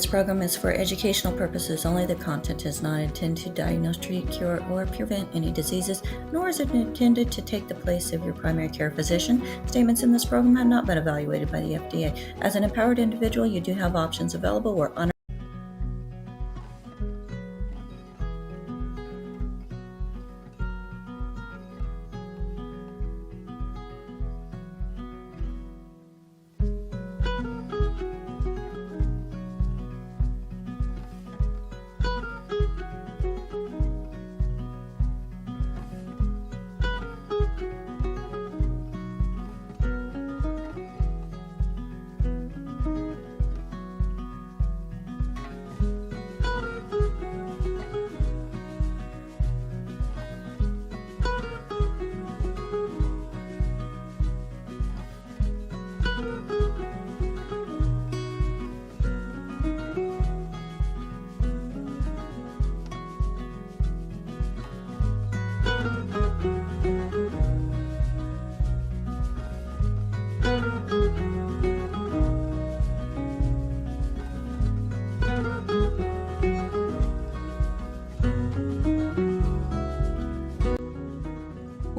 This program is for educational purposes only. The content is not intended to diagnose, treat, cure, or prevent any diseases, nor is it intended to take the place of your primary care physician. Statements in this program have not been evaluated by the FDA. As an empowered individual, you do have options available where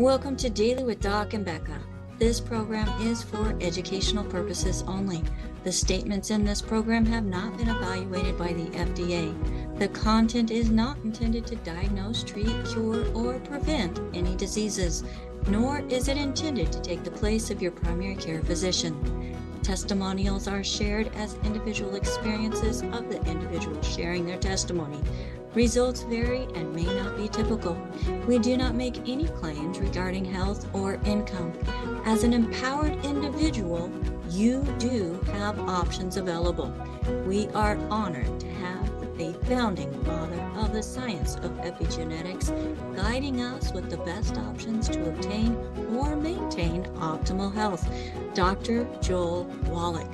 Welcome to Daily with Doc and Becca. This program is for educational purposes only. The statements in this program have not been evaluated by the FDA. The content is not intended to diagnose, treat, cure, or prevent any diseases, nor is it intended to take the place of your primary care physician. Testimonials are shared as individual experiences of the individual sharing their testimony. Results vary and may not be typical. We do not make any claims regarding health or income. As an empowered individual, you do have options available. We are honored to have the founding father of the science of epigenetics guiding us with the best options to obtain or maintain optimal health, Dr. Joel Wallach.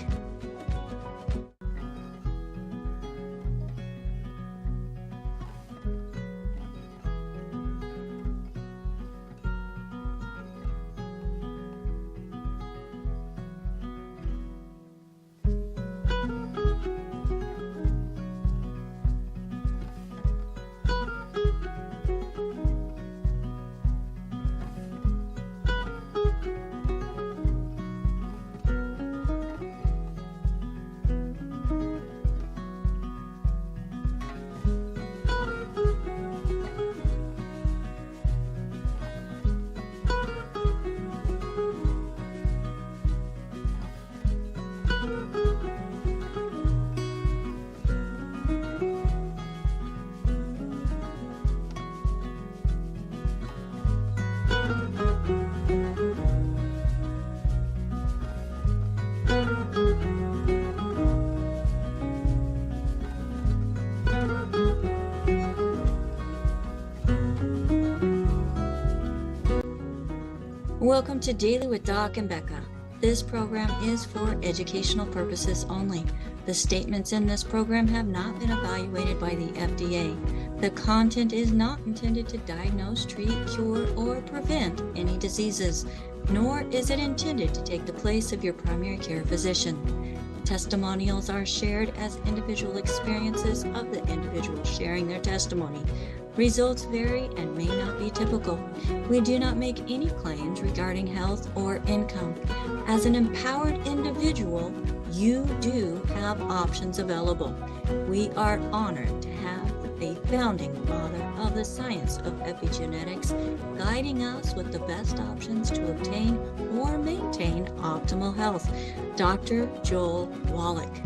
Welcome to Daily with Doc and Becca. This program is for educational purposes only. The statements in this program have not been evaluated by the FDA. The content is not intended to diagnose, treat, cure, or prevent any diseases, nor is it intended to take the place of your primary care physician. Testimonials are shared as individual experiences of the individual sharing their testimony. Results vary and may not be typical. We do not make any claims regarding health or income. As an empowered individual, you do have options available. We are honored to have the founding father of the science of epigenetics guiding us with the best options to obtain or maintain optimal health, Dr. Joel Wallach.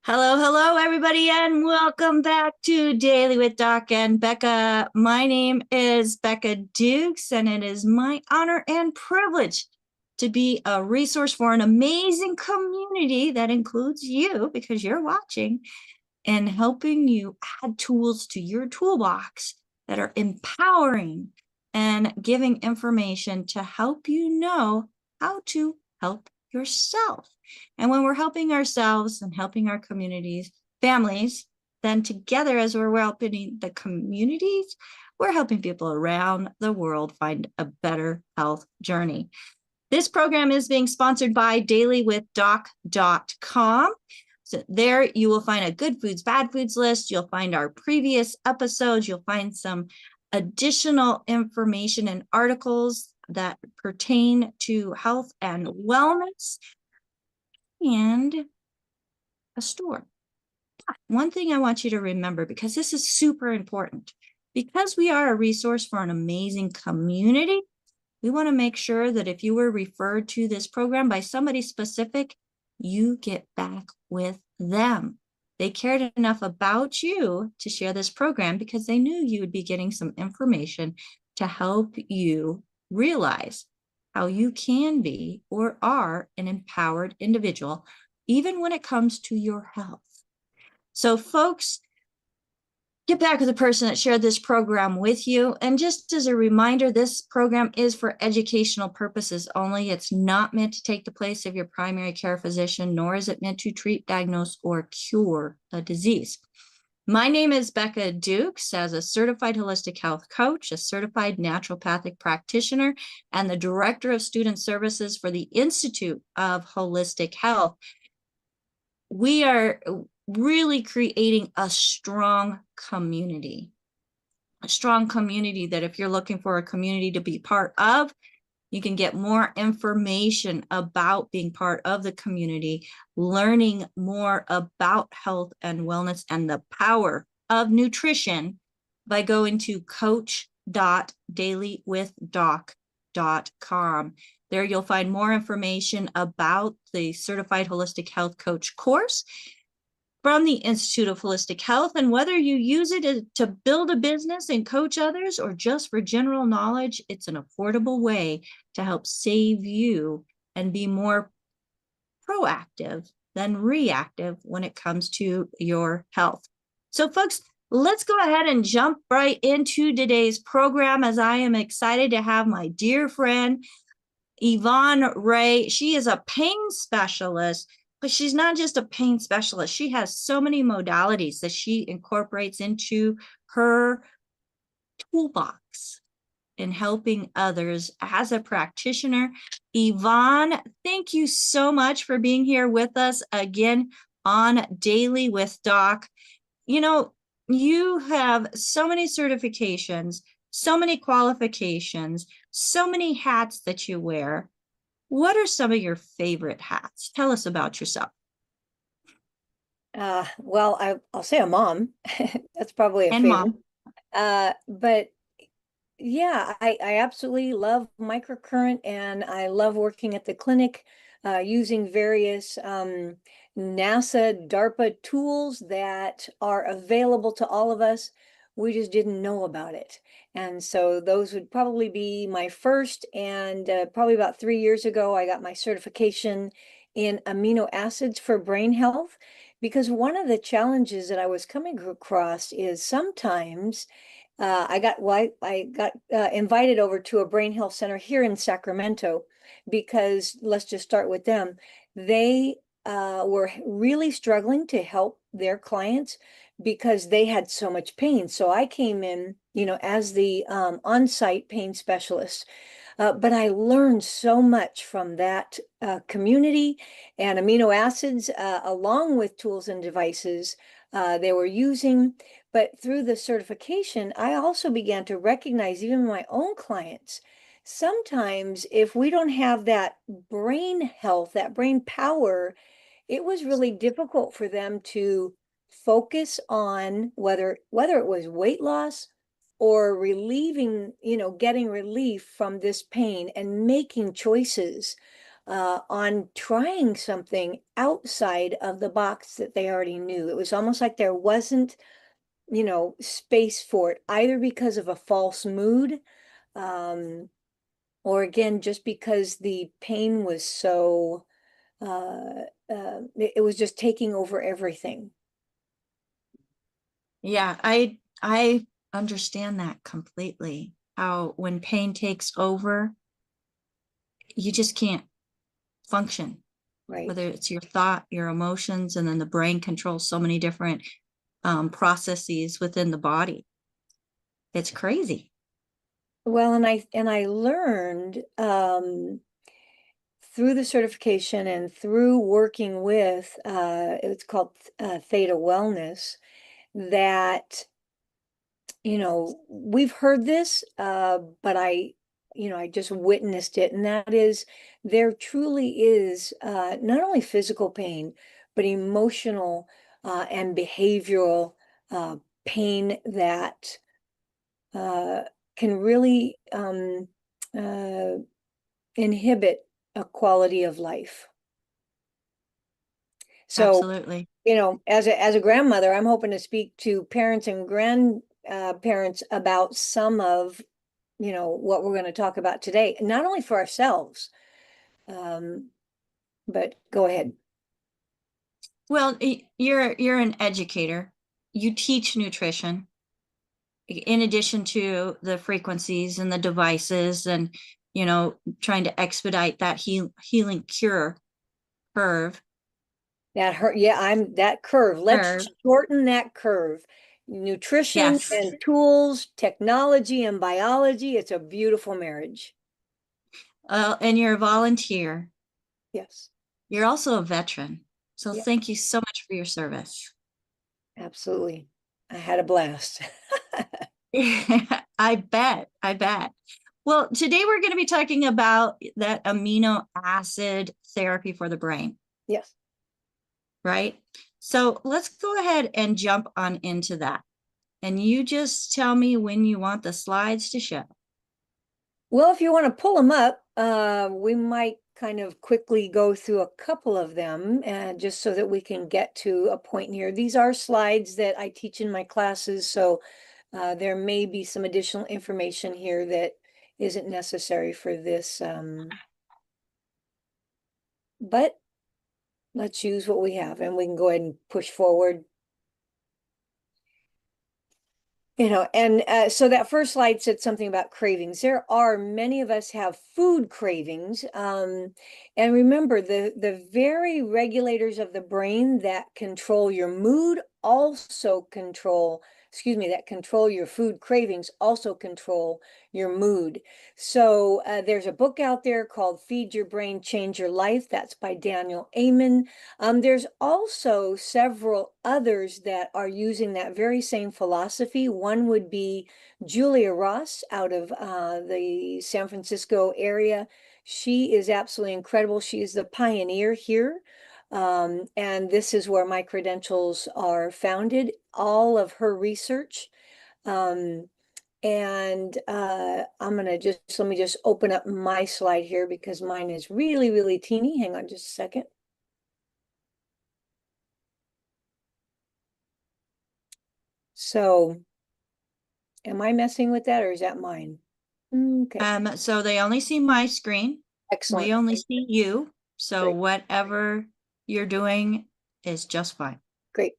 Hello, hello, everybody, and welcome back to Daily with Doc and Becca. My name is Becca Dukes, and it is my honor and privilege to be a resource for an amazing community that includes you, because you're watching, and helping you add tools to your toolbox that are empowering and giving information to help you know how to help yourself. And when we're helping ourselves and helping our communities, families, then together, as we're helping the communities, we're helping people around the world find a better health journey. This program is being sponsored by dailywithdoc.com. So there you will find a good foods, bad foods list. You'll find our previous episodes. You'll find some additional information and articles that pertain to health and wellness, and a store. One thing I want you to remember, because this is super important, because we are a resource for an amazing community, we want to make sure that if you were referred to this program by somebody specific, you get back with them. They cared enough about you to share this program because they knew you would be getting some information to help you realize how you can be or are an empowered individual, even when it comes to your health. So, folks, get back with the person that shared this program with you. And just as a reminder, this program is for educational purposes only. It's not meant to take the place of your primary care physician, nor is it meant to treat, diagnose, or cure a disease. My name is Becca Dukes. As a certified holistic health coach, a certified naturopathic practitioner, and the director of student services for the Institute of Holistic Health, we are really creating a strong community that if you're looking for a community to be part of, you can get more information about being part of the community, learning more about health and wellness and the power of nutrition by going to coach.dailywithdoc.com. There you'll find more information about the Certified Holistic Health Coach course from the Institute of Holistic Health, and whether you use it to build a business and coach others or just for general knowledge, it's an affordable way to help save you and be more proactive than reactive when it comes to your health. So, folks, let's go ahead and jump right into today's program, as I am excited to have my dear friend, Yvonne Rea. She is a pain specialist, but she's not just a pain specialist. She has so many modalities that she incorporates into her toolbox in helping others as a practitioner. Yvonne, thank you so much for being here with us again on Daily with Doc. You know, you have so many certifications, so many qualifications, so many hats that you wear. What are some of your favorite hats? Tell us about yourself. Well, I'll say a mom. That's probably a And favorite. mom. But yeah, I absolutely love microcurrent, and I love working at the clinic using various NASA, DARPA tools that are available to all of us. We just didn't know about it. And so those would probably be my first. And probably about 3 years ago, I got my certification in amino acids for brain health, because one of the challenges that I was coming across is sometimes I got invited over to a brain health center here in Sacramento, because let's just start with them. They were really struggling to help their clients because they had so much pain. So I came in, as the on-site pain specialist. But I learned so much from that community, and amino acids, along with tools and devices they were using. But through the certification, I also began to recognize, even my own clients, sometimes if we don't have that brain health, that brain power, it was really difficult for them to focus on whether it was weight loss or relieving, getting relief from this pain and making choices on trying something outside of the box that they already knew. It was almost like there wasn't, space for it, either because of a false mood, um, or again, just because the pain was so, it was just taking over everything. Yeah, I understand that completely. How when pain takes over, you just can't function, Right. whether it's your thought, your emotions, and then the brain controls so many different processes within the body. It's crazy. Well, and I learned through the certification and through working with it's called Theta Wellness, that we've heard this, but I just witnessed it, and that is there truly is not only physical pain, but emotional and behavioral pain that uh, can really uh, inhibit a quality of life. So, Absolutely. as a grandmother, I'm hoping to speak to parents and grandparents about some of, what we're going to talk about today, not only for ourselves, um, but go ahead. Well, you're an educator. You teach nutrition in addition to the frequencies and the devices and trying to expedite that healing cure curve That hurt. Yeah, I'm that curve. Let's curve. shorten that curve. Nutrition Yes. and tools, technology and biology. It's a beautiful marriage. And you're a volunteer. Yes. You're also a veteran. So Yeah, thank you so much for your service. absolutely. I had a blast. I bet. I bet. Well, today we're going to be talking about that amino acid therapy for the brain, Yes. right? So let's go ahead and jump on into that. And you just tell me when you want the slides to show. Well, if you want to pull them up, we might kind of quickly go through a couple of them, just so that we can get to a point here. These are slides that I teach in my classes, so there may be some additional information here that isn't necessary for this, but let's use what we have, and we can go ahead and push forward. And so that first slide said something about cravings. There are many of us have food cravings. And remember, the very regulators of the brain that control your mood also control, excuse me, that control your food cravings also control your mood. So there's a book out there called Feed Your Brain, Change Your Life. That's by Daniel Amen. There's also several others that are using that very same philosophy. One would be Julia Ross out of the San Francisco area. She is absolutely incredible. She is the pioneer here. And this is where my credentials are founded, all of her research. And I'm going to let me just open up my slide here because mine is really, really teeny. Hang on just a second. So am I messing with that or is that mine? Okay, So they only see my screen. excellent. We only see you. So Great, whatever you're doing is just fine. great.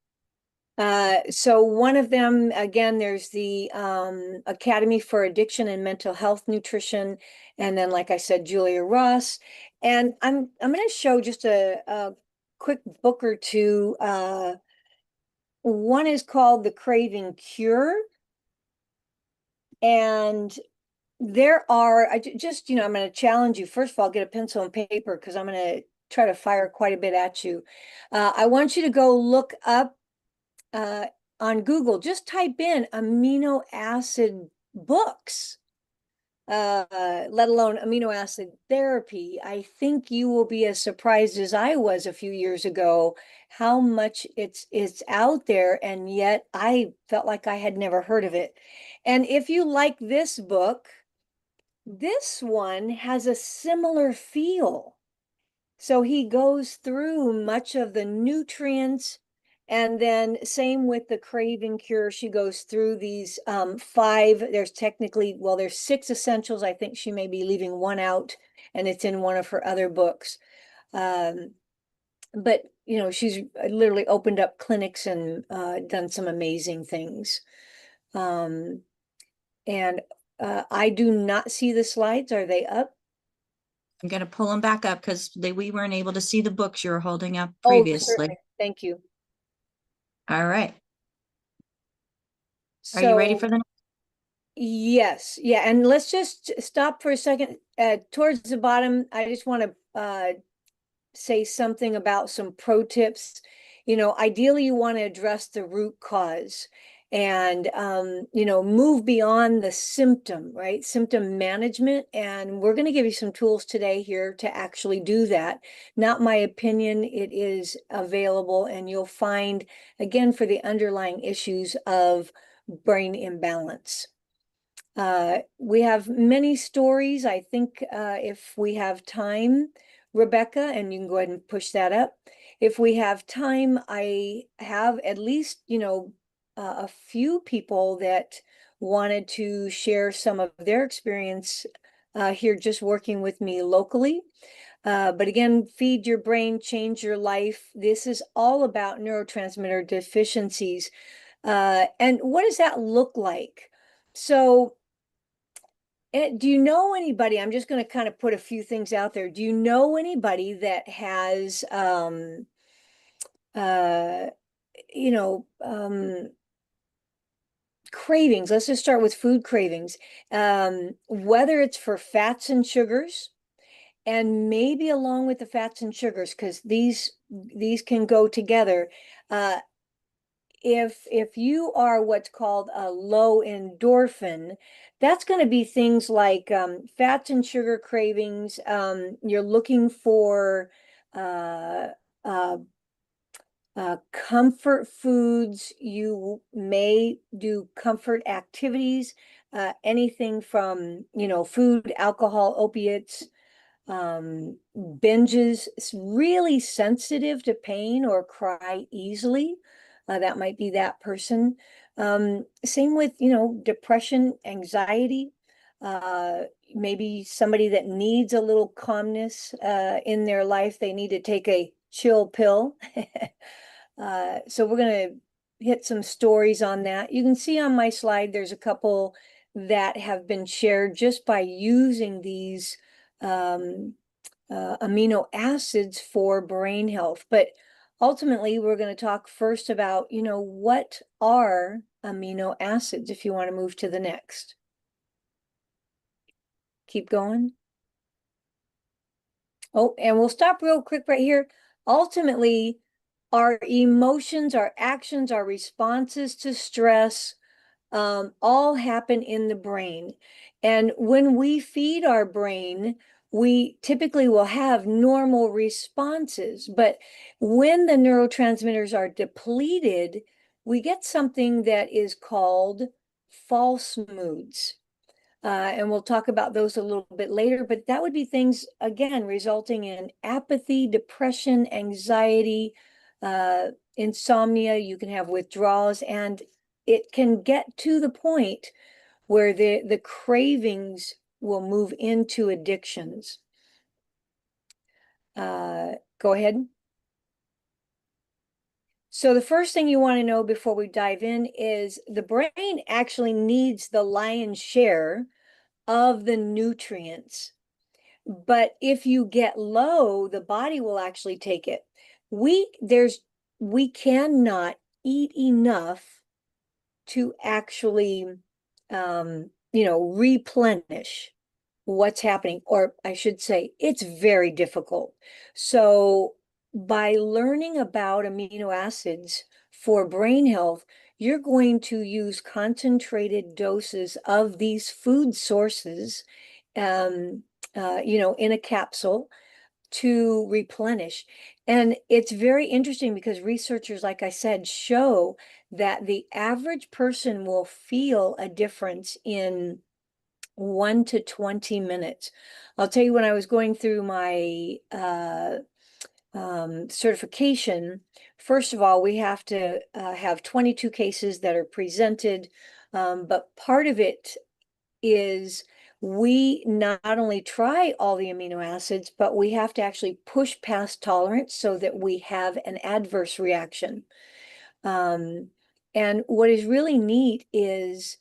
So one of them, again, there's the Academy for Addiction and Mental Health Nutrition. And then, like I said, Julia Ross. And I'm going to show just a quick book or two. One is called The Craving Cure. And there are, just, I'm going to challenge you. First of all, get a pencil and paper because I'm going to try to fire quite a bit at you. I want you to go look up on Google, just type in amino acid books, let alone amino acid therapy. I think you will be as surprised as I was a few years ago how much it's out there, and yet I felt like I had never heard of it. And if you like this book, this one has a similar feel. So he goes through much of the nutrients, and then same with the craving cure. She goes through these five, there's technically, well, there's six essentials. I think she may be leaving one out, and it's in one of her other books. But she's literally opened up clinics and done some amazing things. And I do not see the slides. Are they up? I'm going to pull them back up because we weren't able to see the books you were holding up Oh, previously. certainly. Thank you. All right. Are you ready So for the next? yes, yeah, and let's just stop for a second. Towards the bottom, I just want to say something about some pro tips. Ideally, you want to address the root cause and, move beyond the symptom, right? Symptom management. And we're going to give you some tools today here to actually do that. Not my opinion, it is available, and you'll find, again, for the underlying issues of brain imbalance. We have many stories. I think if we have time, Rebecca, and you can go ahead and push that up. If we have time, I have at least, a few people that wanted to share some of their experience here just working with me locally. But again, feed your brain, change your life. This is all about neurotransmitter deficiencies. And what does that look like? So, do you know anybody? I'm just going to kind of put a few things out there. Do you know anybody that has, uh, you know, um, cravings? Let's just start with food cravings. Whether it's for fats and sugars, and maybe along with the fats and sugars, because these can go together. Uh, if you are what's called a low endorphin, that's going to be things like fats and sugar cravings. You're looking for uh, uh, comfort foods. You may do comfort activities, anything from, food, alcohol, opiates, binges, really sensitive to pain or cry easily. That might be that person. Same with, depression, anxiety, uh, maybe somebody that needs a little calmness in their life. They need to take a chill pill. So we're going to hit some stories on that. You can see on my slide, there's a couple that have been shared just by using these amino acids for brain health. But ultimately, we're going to talk first about, what are amino acids, if you want to move to the next. Keep going. Oh, and we'll stop real quick right here. Ultimately, our emotions, our actions, our responses to stress, all happen in the brain. And when we feed our brain, we typically will have normal responses. But when the neurotransmitters are depleted, we get something that is called false moods. And we'll talk about those a little bit later, but that would be things, again, resulting in apathy, depression, anxiety, insomnia. You can have withdrawals, and it can get to the point where the cravings will move into addictions. Go ahead. So the first thing you want to know before we dive in is the brain actually needs the lion's share of the nutrients. But if you get low, the body will actually take it. We cannot eat enough to actually replenish what's happening, or I should say, it's very difficult. So by learning about amino acids for brain health, you're going to use concentrated doses of these food sources, in a capsule to replenish. And it's very interesting because researchers, like I said, show that the average person will feel a difference in 1 to 20 minutes. I'll tell you, when I was going through my certification, first of all, we have to have 22 cases that are presented, but part of it is we not only try all the amino acids, but we have to actually push past tolerance so that we have an adverse reaction. And what is really neat is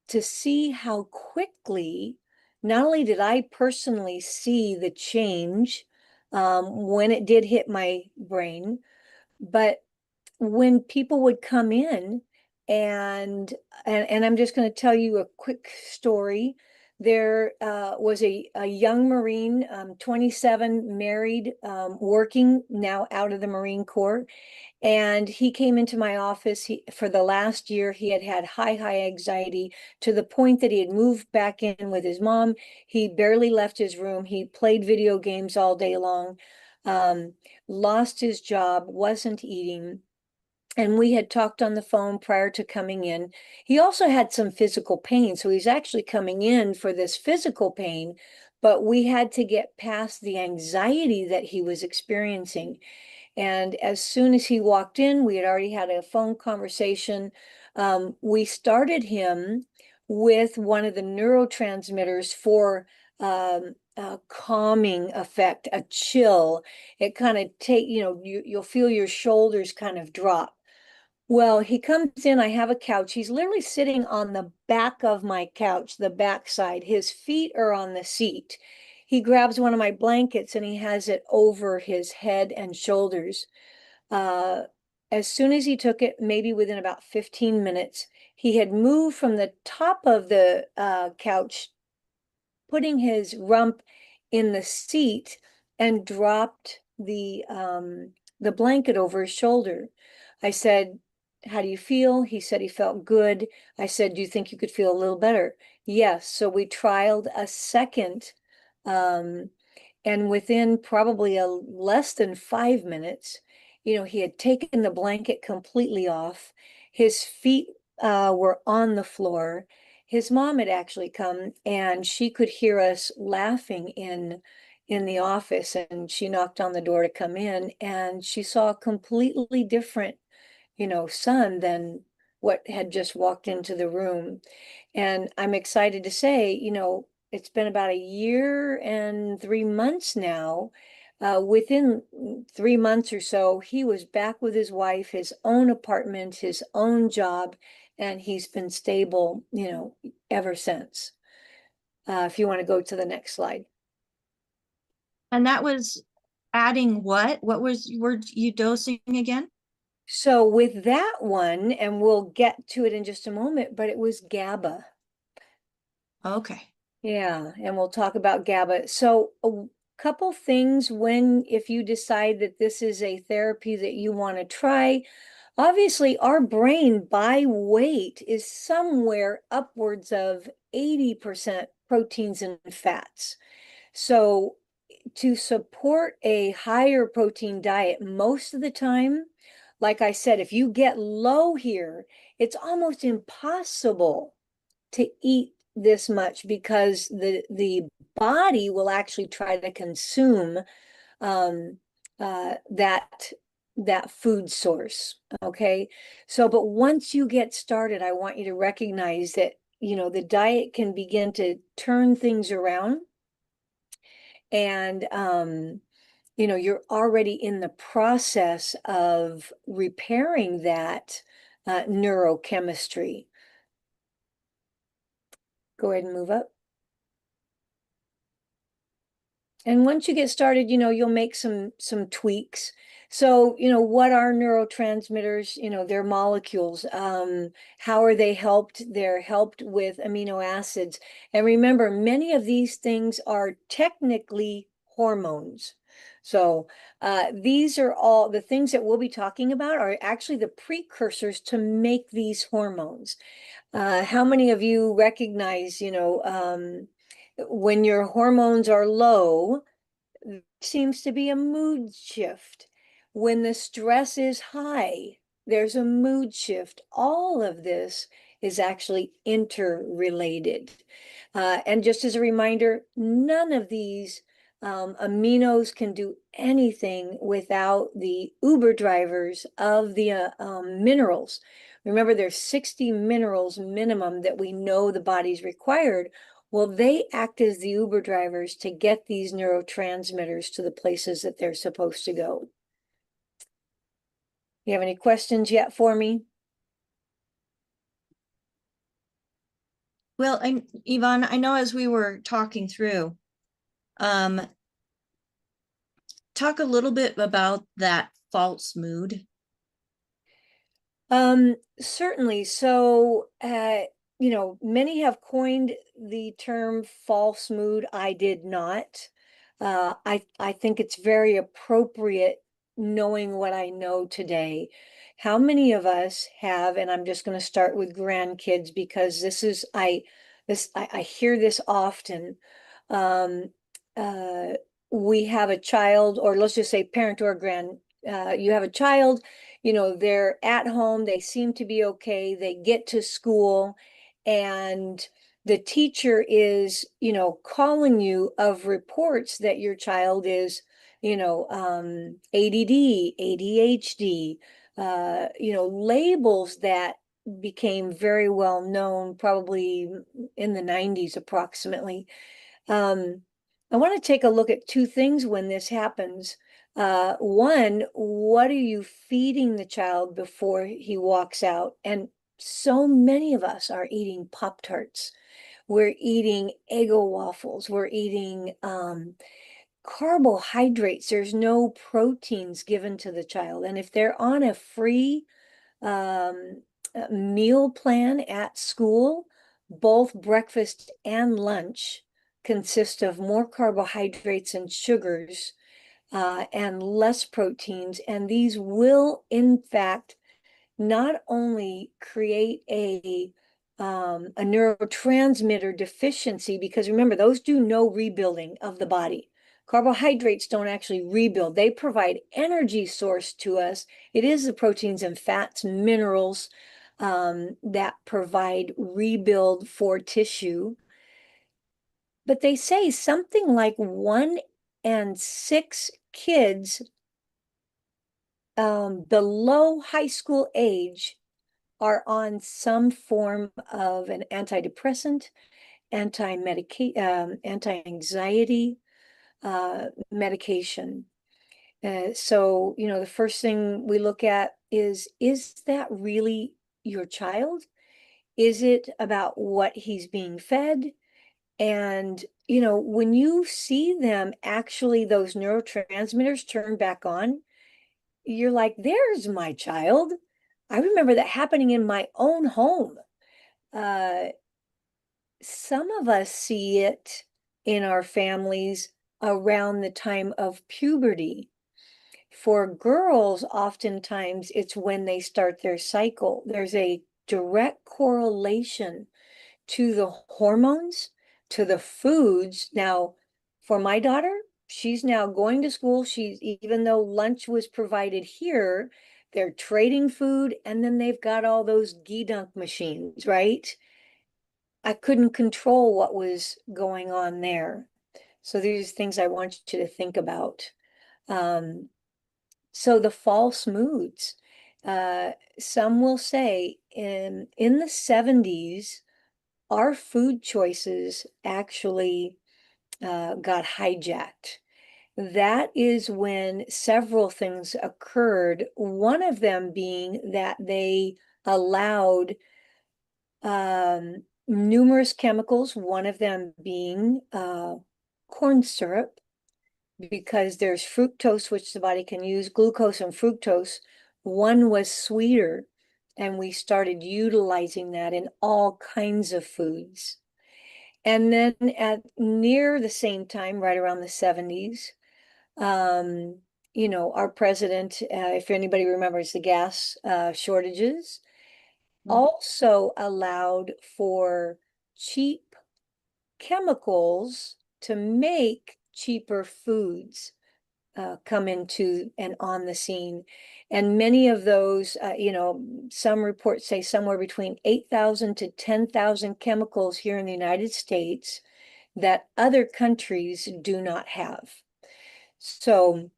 to see how quickly, not only did I personally see the change when it did hit my brain, but when people would come in and I'm just going to tell you a quick story. There was a young Marine, 27, married, working now out of the Marine Corps. And he came into my office. For the last year, he had had high anxiety to the point that he had moved back in with his mom. He barely left his room. He played video games all day long, lost his job, wasn't eating. And we had talked on the phone prior to coming in. He also had some physical pain. So he's actually coming in for this physical pain, but we had to get past the anxiety that he was experiencing. And as soon as he walked in, we had already had a phone conversation. We started him with one of the neurotransmitters for a calming effect, a chill. It kind of you'll feel your shoulders kind of drop. Well, he comes in, I have a couch. He's literally sitting on the back of my couch, the back side. His feet are on the seat. He grabs one of my blankets and he has it over his head and shoulders. As soon as he took it, maybe within about 15 minutes, he had moved from the top of the couch, putting his rump in the seat, and dropped the blanket over his shoulder. I said, "How do you feel?" He said he felt good. I said, "Do you think you could feel a little better?" Yes. So we trialed a second, and within probably less than 5 minutes, he had taken the blanket completely off. His feet were on the floor. His mom had actually come, and she could hear us laughing in the office, and she knocked on the door to come in, and she saw a completely different son than what had just walked into the room. And I'm excited to say, it's been about a year and 3 months now. Within 3 months or so, he was back with his wife, his own apartment, his own job, and he's been stable, ever since. If you want to go to the next slide. And that was adding what? Were you dosing again? So with that one, and we'll get to it in just a moment, but it was GABA. Okay. Yeah, and we'll talk about GABA. So a couple things if you decide that this is a therapy that you want to try. Obviously, our brain by weight is somewhere upwards of 80% proteins and fats. So to support a higher protein diet most of the time, like I said, if you get low here, it's almost impossible to eat this much because the body will actually try to consume that food source. Okay. So, but once you get started, I want you to recognize that, the diet can begin to turn things around. And, you're already in the process of repairing that neurochemistry. Go ahead and move up. And once you get started, you'll make some tweaks. So, what are neurotransmitters? They're molecules. How are they helped? They're helped with amino acids. And remember, many of these things are technically hormones. So these are all the things that we'll be talking about are actually the precursors to make these hormones. How many of you recognize, when your hormones are low, there seems to be a mood shift. When the stress is high, there's a mood shift. All of this is actually interrelated. And just as a reminder, none of these aminos can do anything without the Uber drivers of the minerals. Remember, there's 60 minerals minimum that we know the body's required. Well, they act as the Uber drivers to get these neurotransmitters to the places that they're supposed to go. You have any questions yet for me? Well, Yvonne, I know as we were talking through, talk a little bit about that false mood. Certainly. So, many have coined the term false mood. I did not. I think it's very appropriate knowing what I know today. How many of us have, and I'm just going to start with grandkids because I hear this often. Um, uh, we have a child, or let's just say parent or you have a child, they're at home, they seem to be okay, they get to school, and the teacher is, calling you of reports that your child is, ADD, ADHD, labels that became very well known probably in the 90s approximately. I want to take a look at two things when this happens. One, what are you feeding the child before he walks out? And so many of us are eating Pop-Tarts. We're eating Eggo waffles. We're eating carbohydrates. There's no proteins given to the child. And if they're on a free meal plan at school, both breakfast and lunch consist of more carbohydrates and sugars and less proteins. And these will, in fact, not only create a neurotransmitter deficiency, because remember, those do no rebuilding of the body. Carbohydrates don't actually rebuild. They provide energy source to us. It is the proteins and fats, minerals that provide rebuild for tissue. But they say something like 1 in 6 kids below high school age are on some form of an antidepressant, anti-anxiety medication. So, the first thing we look at is that really your child? Is it about what he's being fed? And, when you see them actually, those neurotransmitters turn back on, you're like, there's my child. I remember that happening in my own home. Uh, some of us see it in our families around the time of puberty. For girls, oftentimes it's when they start their cycle. There's a direct correlation to the hormones, to the foods. Now, for my daughter, she's now going to school. Even though lunch was provided here, they're trading food, and then they've got all those ghee-dunk machines, right? I couldn't control what was going on there. So these are things I want you to think about. So the false moods. Some will say in the 70s, our food choices actually got hijacked. That is when several things occurred. One of them being that they allowed numerous chemicals, one of them being corn syrup, because there's fructose, which the body can use, glucose and fructose. One was sweeter, and we started utilizing that in all kinds of foods. And then at near the same time, right around the 70s, our president, if anybody remembers the gas shortages, also allowed for cheap chemicals to make cheaper foods. come into and on the scene. And many of those, some reports say somewhere between 8,000 to 10,000 chemicals here in the United States that other countries do not have. So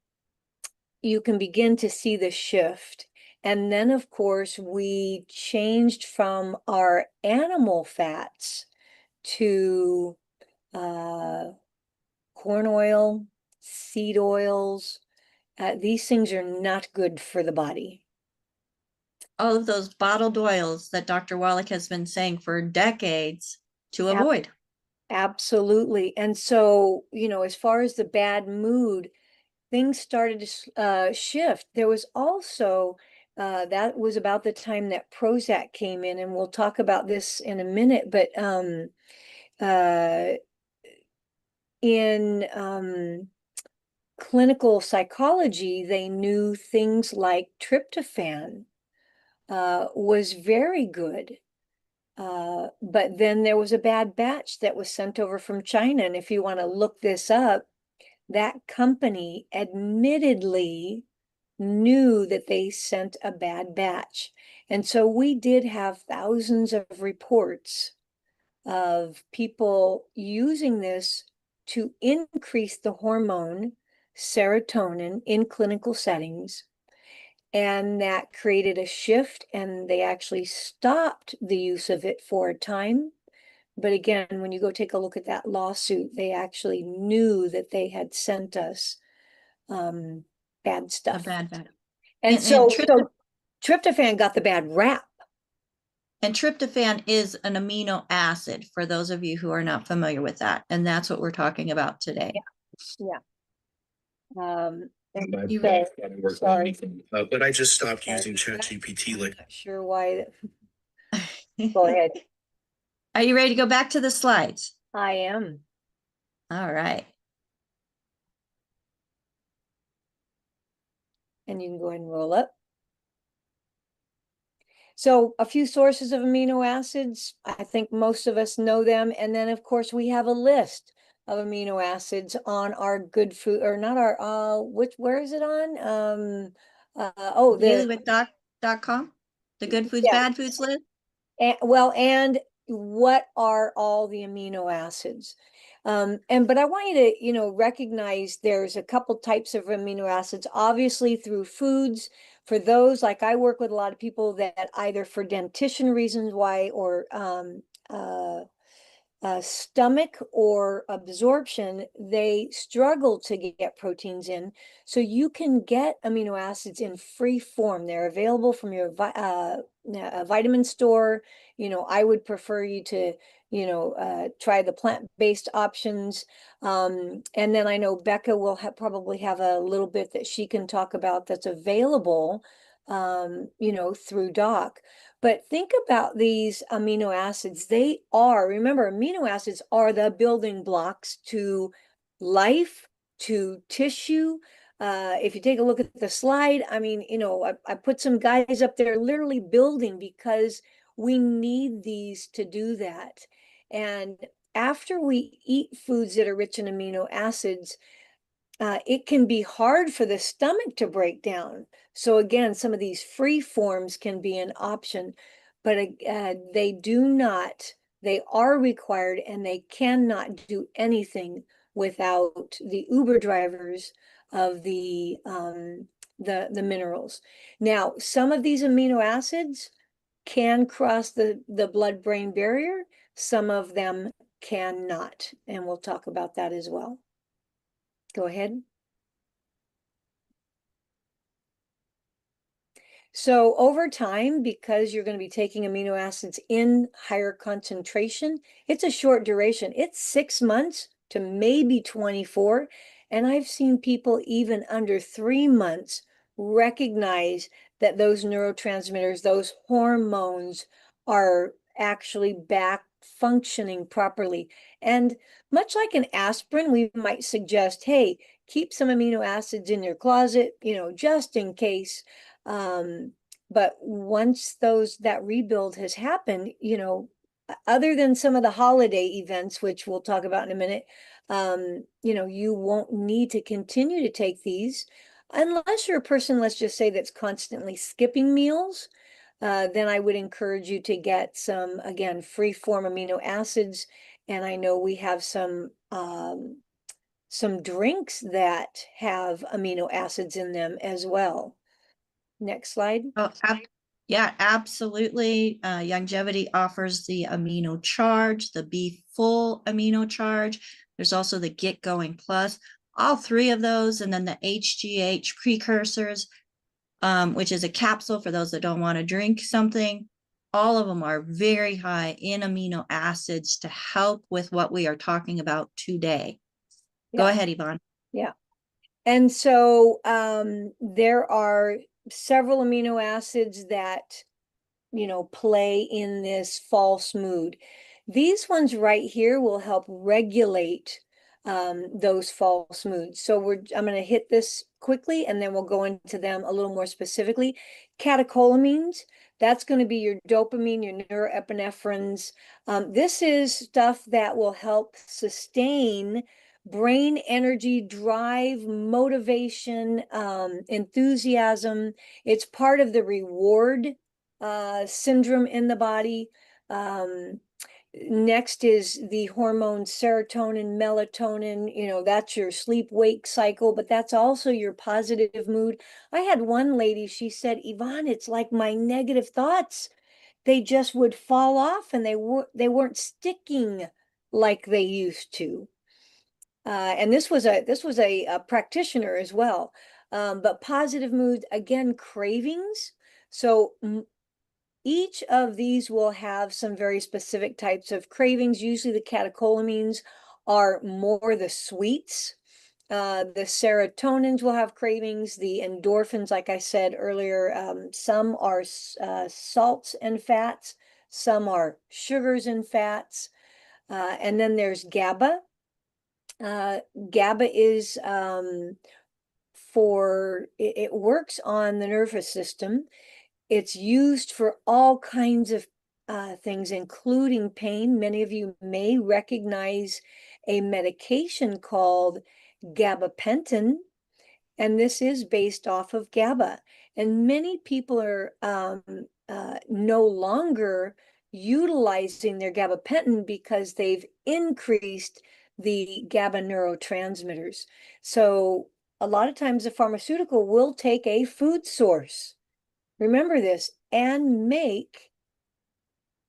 you can begin to see the shift. And then, of course, we changed from our animal fats to corn oil, seed oils. These things are not good for the body. All of those bottled oils that Dr. Wallach has been saying for decades to avoid. Absolutely. And so, as far as the bad mood, things started to shift. There was also, that was about the time that Prozac came in, and we'll talk about this in a minute, but in clinical psychology, they knew things like tryptophan was very good. But then there was a bad batch that was sent over from China. And if you want to look this up, that company admittedly knew that they sent a bad batch. And so we did have thousands of reports of people using this to increase the hormone serotonin in clinical settings. And that created a shift, and they actually stopped the use of it for a time. But again, when you go take a look at that lawsuit, they actually knew that they had sent us bad stuff. And so tryptophan got the bad rap. And tryptophan is an amino acid, for those of you who are not familiar with that. And that's what we're talking about today. Yeah. Sorry. But I just stopped using ChatGPT. Not sure why. Go ahead. Are you ready to go back to the slides? I am. All right. And you can go ahead and roll up. So a few sources of amino acids, I think most of us know them. And then, of course, we have a list of amino acids on our good food, or not our, where is it on? DailyWithDoc.com, the good foods, bad foods list. And what are all the amino acids? But I want you to, recognize there's a couple types of amino acids, obviously through foods. For those, like I work with a lot of people that either for dentition reasons why, or stomach or absorption, they struggle to get proteins in. So you can get amino acids in free form. They're available from your vitamin store. I would prefer you to, try the plant-based options. And then I know Becca will probably have a little bit that she can talk about that's available, through Doc. But think about these amino acids. They are, remember, amino acids are the building blocks to life, to tissue. If you take a look at the slide, I mean, I put some guys up there literally building because we need these to do that. And after we eat foods that are rich in amino acids, it can be hard for the stomach to break down. So again, some of these free forms can be an option, but they are required, and they cannot do anything without the Uber drivers of the minerals. Now, some of these amino acids can cross the blood-brain barrier. Some of them cannot, and we'll talk about that as well. Go ahead. So over time, because you're going to be taking amino acids in higher concentration, it's a short duration. It's 6 months to maybe 24. And I've seen people even under 3 months recognize that those neurotransmitters, those hormones, are actually back functioning properly. And much like an aspirin, we might suggest, hey, keep some amino acids in your closet, just in case. But once that rebuild has happened, other than some of the holiday events, which we'll talk about in a minute, you know, you won't need to continue to take these unless you're a person, let's just say, that's constantly skipping meals. Then I would encourage you to get some, again, free form amino acids. And I know we have some drinks that have amino acids in them as well. Next slide. Oh, yeah, absolutely. Longevity offers the amino charge, the Be Full amino charge. There's also the Get Going Plus, all three of those, and then the HGH precursors, which is a capsule for those that don't want to drink something. All of them are very high in amino acids to help with what we are talking about today. Yeah. Go ahead, Yvonne. Yeah. And so there are several amino acids that, you know, play in this false mood. These ones right here will help regulate those false moods. So I'm going to hit this quickly and then we'll go into them a little more specifically. Catecholamines, that's going to be your dopamine, your neuroepinephrines. This is stuff that will help sustain brain energy, drive, motivation, enthusiasm. It's part of the reward syndrome in the body. Next is the hormones serotonin, melatonin, you know, that's your sleep-wake cycle, but that's also your positive mood. I had one lady, she said, Yvonne, it's like my negative thoughts, they just would fall off and they weren't sticking like they used to. And this was a practitioner as well. But positive mood, again, cravings. So each of these will have some very specific types of cravings. Usually the catecholamines are more the sweets. The serotonins will have cravings. The endorphins, like I said earlier, some are salts and fats. Some are sugars and fats. And then there's GABA. GABA is it works on the nervous system. It's used for all kinds of things, including pain. Many of you may recognize a medication called gabapentin, and this is based off of GABA. And many people are no longer utilizing their gabapentin because they've increased the GABA neurotransmitters. So a lot of times a pharmaceutical will take a food source, remember this, and make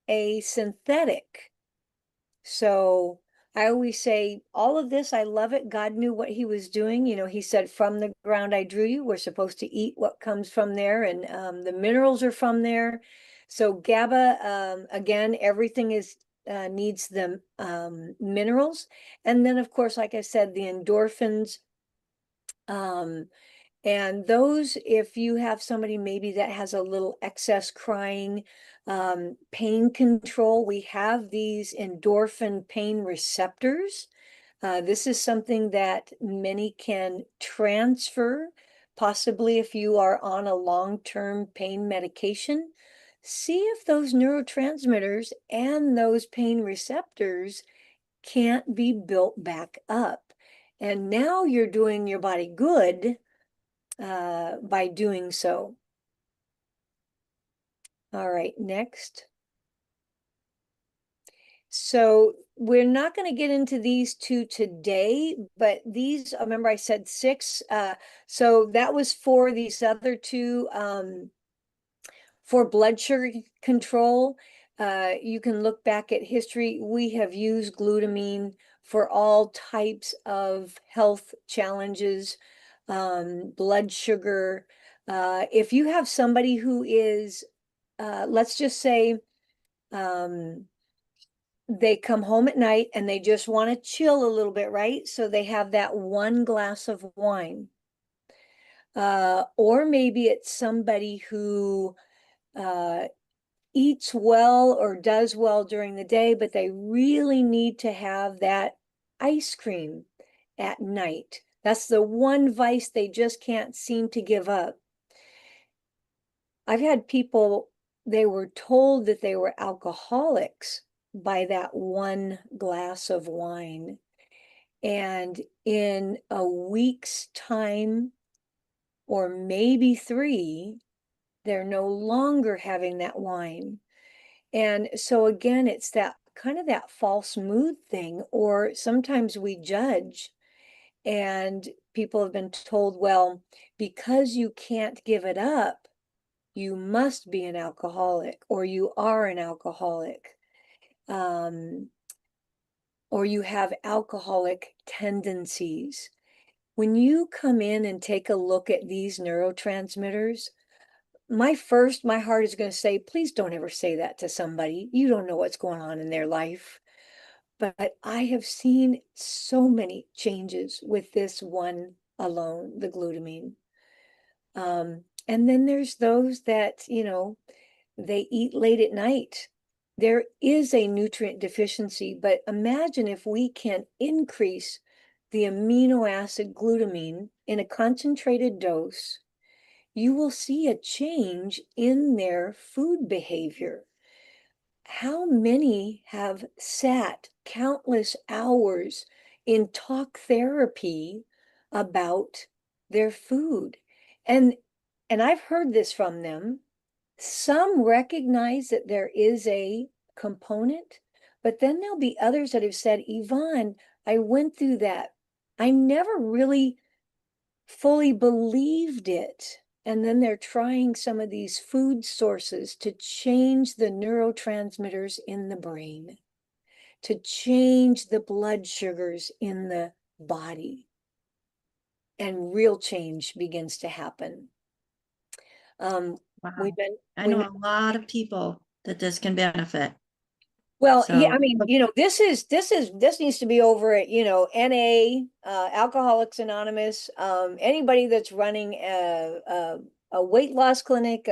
a synthetic. So I always say, all of this, I love it. God knew what he was doing. You know, he said, from the ground I drew you. We're supposed to eat what comes from there, and the minerals are from there. So GABA, again, everything needs the minerals. And then, of course, like I said, the endorphins. And those, if you have somebody maybe that has a little excess crying, pain control, we have these endorphin pain receptors. This is something that many can transfer, possibly if you are on a long-term pain medication. See if those neurotransmitters and those pain receptors can't be built back up. And now you're doing your body good by doing so. All right, next. So we're not going to get into these two today, but these, remember I said 6. So that was for these other two, for blood sugar control. You can look back at history. We have used glutamine for all types of health challenges, blood sugar. If you have somebody who is, let's just say, they come home at night and they just want to chill a little bit, right? So they have that one glass of wine. Or maybe it's somebody who eats well or does well during the day, but they really need to have that ice cream at night. That's the one vice they just can't seem to give up. I've had people, they were told that they were alcoholics by that one glass of wine. And in a week's time, or maybe 3, they're no longer having that wine. And so again, it's that kind of that false mood thing, or sometimes we judge and people have been told, well, because you can't give it up, you must be an alcoholic, or you are an alcoholic, or you have alcoholic tendencies. When you come in and take a look at these neurotransmitters, my heart is going to say, please don't ever say that to somebody. You don't know what's going on in their life. But I have seen so many changes with this one alone, the glutamine. And then there's those that, they eat late at night. There is a nutrient deficiency, but imagine if we can increase the amino acid glutamine in a concentrated dose, you will see a change in their food behavior. How many have sat countless hours in talk therapy about their food? And I've heard this from them. Some recognize that there is a component, but then there'll be others that have said, Yvonne, I went through that. I never really fully believed it. And then they're trying some of these food sources to change the neurotransmitters in the brain, to change the blood sugars in the body. And real change begins to happen. Wow. I we've know been, a lot of people that this can benefit. well, yeah, So, I mean, this needs to be over at, NA, Alcoholics Anonymous, anybody that's running a weight loss clinic.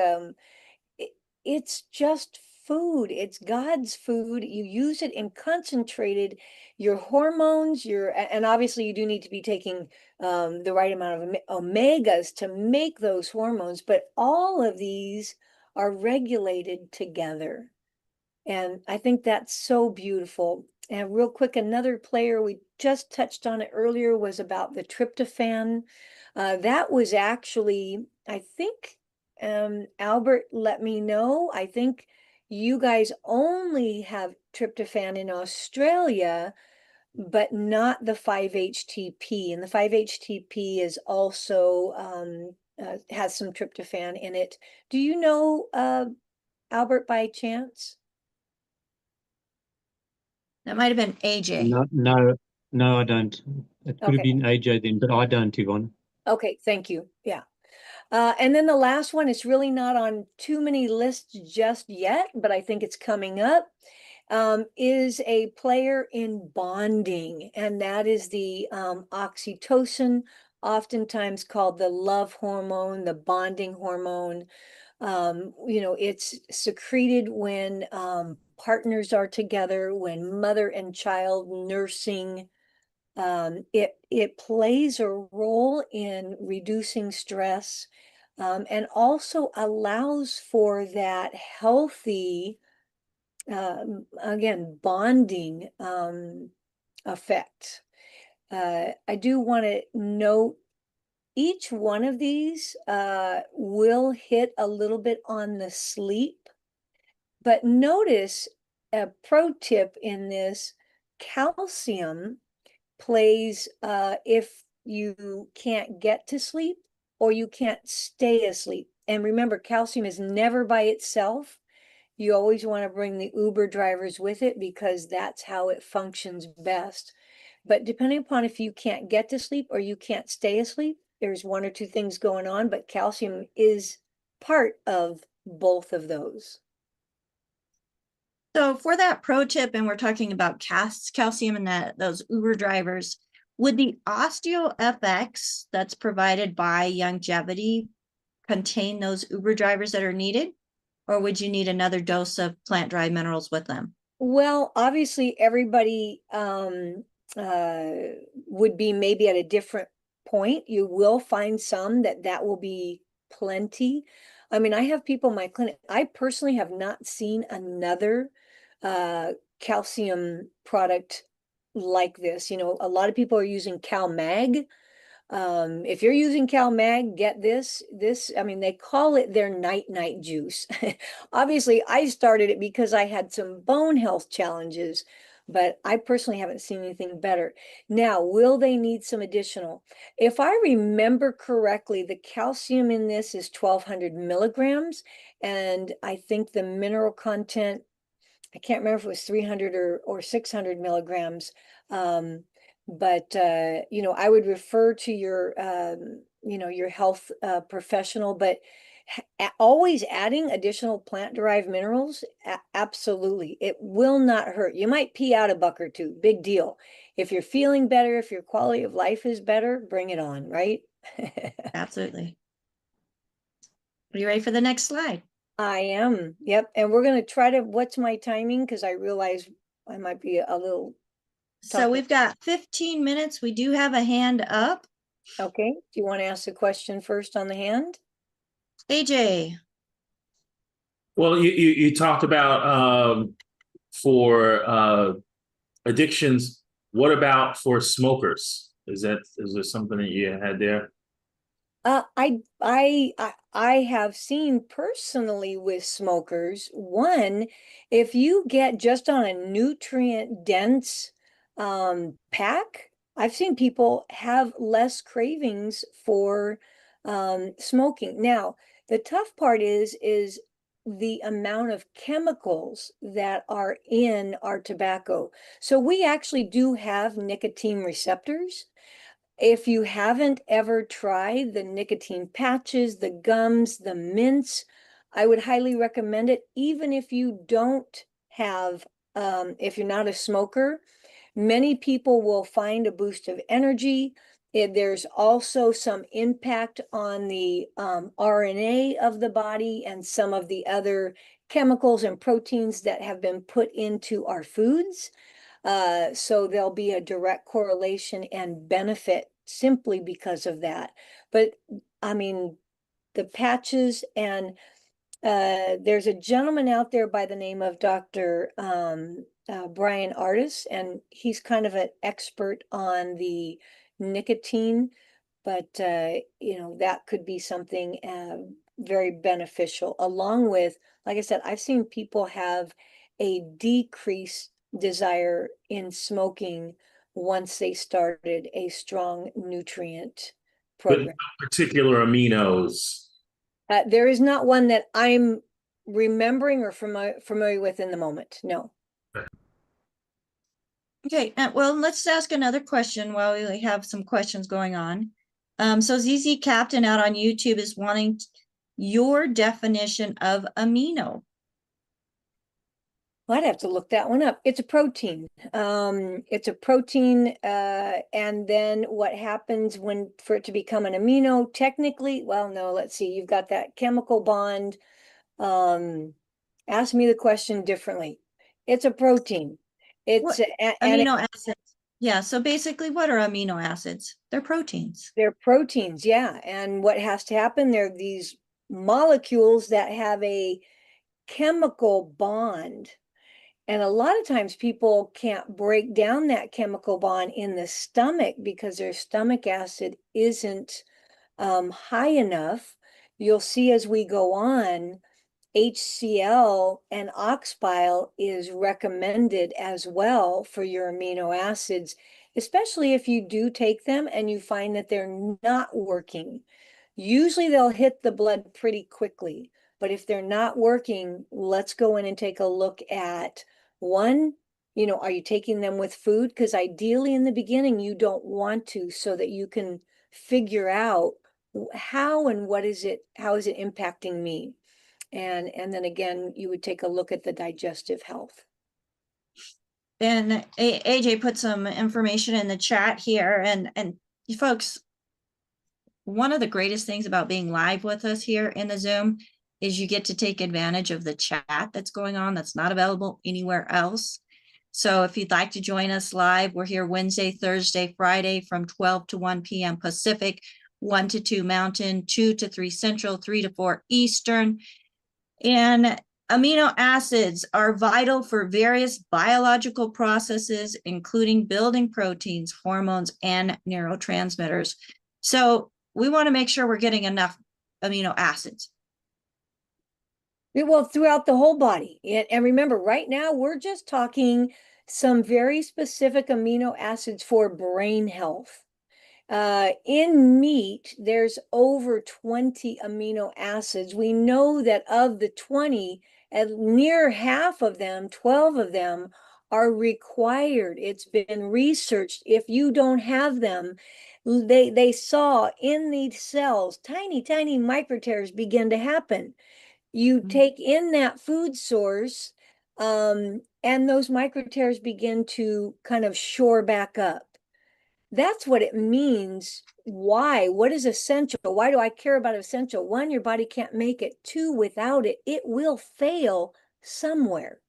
It's just food. It's God's food. You use it in concentrated, your hormones, and obviously you do need to be taking the right amount of omegas to make those hormones, but all of these are regulated together. And I think that's so beautiful. And real quick, another player, we just touched on it earlier, was about the tryptophan. That was actually, I think, Albert let me know, I think you guys only have tryptophan in Australia, but not the 5-HTP. And the 5-HTP is also, has some tryptophan in it. Do you know, Albert, by chance? that might have been AJ. No, I don't. It could have been AJ then, but I don't, Yvonne. Okay, thank you. Yeah. And then the last one is really not on too many lists just yet, but I think it's coming up, is a player in bonding, and that is the oxytocin, oftentimes called the love hormone, the bonding hormone. It's secreted when partners are together, when mother and child nursing. It plays a role in reducing stress, and also allows for that healthy, again, bonding effect. I do want to note each one of these will hit a little bit on the sleep, but notice a pro tip in this: calcium plays if you can't get to sleep or you can't stay asleep. And remember, calcium is never by itself. You always want to bring the Uber drivers with it because that's how it functions best. But depending upon if you can't get to sleep or you can't stay asleep, there's one or two things going on, but calcium is part of both of those. So for that pro tip, and we're talking about calcium and those Uber drivers, would the OsteoFX that's provided by Youngevity contain those Uber drivers that are needed? Or would you need another dose of plant-derived minerals with them? Well, obviously everybody would be maybe at a different point. You will find some that will be plenty. I mean, I have people in my clinic. I personally have not seen another calcium product like this. You know, a lot of people are using CalMag. If you're using CalMag, get this. I mean, they call it their night juice. Obviously, I started it because I had some bone health challenges, but I personally haven't seen anything better. Now, will they need some additional? If I remember correctly, the calcium in this is 1,200 milligrams, and I think the mineral content, I can't remember if it was 300 or 600 milligrams. But you know, I would refer to your you know, your health professional, but always adding additional plant-derived minerals, absolutely, it will not hurt. You might pee out a buck or two, big deal. If you're feeling better, if your quality of life is better, bring it on, right? Absolutely. Are you ready for the next slide? I am. Yep. And we're going to try to, what's my timing? Because I realize I might be a little. So we've got 15 minutes. We do have a hand up. Okay. Do you want to ask the question first on the hand? AJ. Well, you talked about for addictions. What about for smokers? Is there something that you had there? I have seen personally with smokers, one, if you get just on a nutrient dense pack, I've seen people have less cravings for smoking. Now, the tough part is the amount of chemicals that are in our tobacco. So we actually do have nicotine receptors. If you haven't ever tried the nicotine patches, the gums, the mints, I would highly recommend it, even if you don't have, if you're not a smoker. Many people will find a boost of energy. There's also some impact on the RNA of the body and some of the other chemicals and proteins that have been put into our foods. So there'll be a direct correlation and benefit simply because of that. But I mean, the patches, and there's a gentleman out there by the name of Dr. Brian Artis, and he's kind of an expert on the nicotine, but you know, that could be something very beneficial, along with, like I said, I've seen people have a decreased desire in smoking once they started a strong nutrient But program. particular aminos. There is not one that I'm remembering or familiar with in the moment. No. Okay, well, let's ask another question while we have some questions going on. So ZZ Captain out on YouTube is wanting your definition of amino. Well, I'd have to look that one up. It's a protein. It's a protein, and then what happens for it to become an amino, technically, well, no, let's see, you've got that chemical bond. Ask me the question differently. It's a protein. It's amino acids. Yeah, so basically, what are amino acids? They're proteins. They're proteins, yeah. And what has to happen, they're these molecules that have a chemical bond. And a lot of times people can't break down that chemical bond in the stomach because their stomach acid isn't high enough. You'll see as we go on, HCl and ox bile is recommended as well for your amino acids, especially if you do take them and you find that they're not working. Usually they'll hit the blood pretty quickly, but if they're not working, let's go in and take a look at one, you know, are you taking them with food? Because ideally in the beginning, you don't want to, so that you can figure out how and how is it impacting me? And then again, you would take a look at the digestive health. And AJ put some information in the chat here, and you folks, one of the greatest things about being live with us here in the Zoom is you get to take advantage of the chat that's going on that's not available anywhere else. So if you'd like to join us live, we're here Wednesday, Thursday, Friday from 12 to 1 p.m. Pacific, 1 to 2 Mountain, 2 to 3 Central, 3 to 4 Eastern. And Amino acids are vital for various biological processes, including building proteins, hormones, and neurotransmitters. So we want to make sure we're getting enough amino acids. Well, throughout the whole body. And remember, right now, we're just talking some very specific amino acids for brain health. In meat, there's over 20 amino acids. We know that of the 20, at near half of them, 12 of them, are required. It's been researched. If you don't have them, they saw in these cells, tiny, tiny microtears begin to happen. You take in that food source, and those microtears begin to kind of shore back up. That's what it means. Why? What is essential? Why do I care about essential? One, your body can't make it. Two, without it, it will fail somewhere.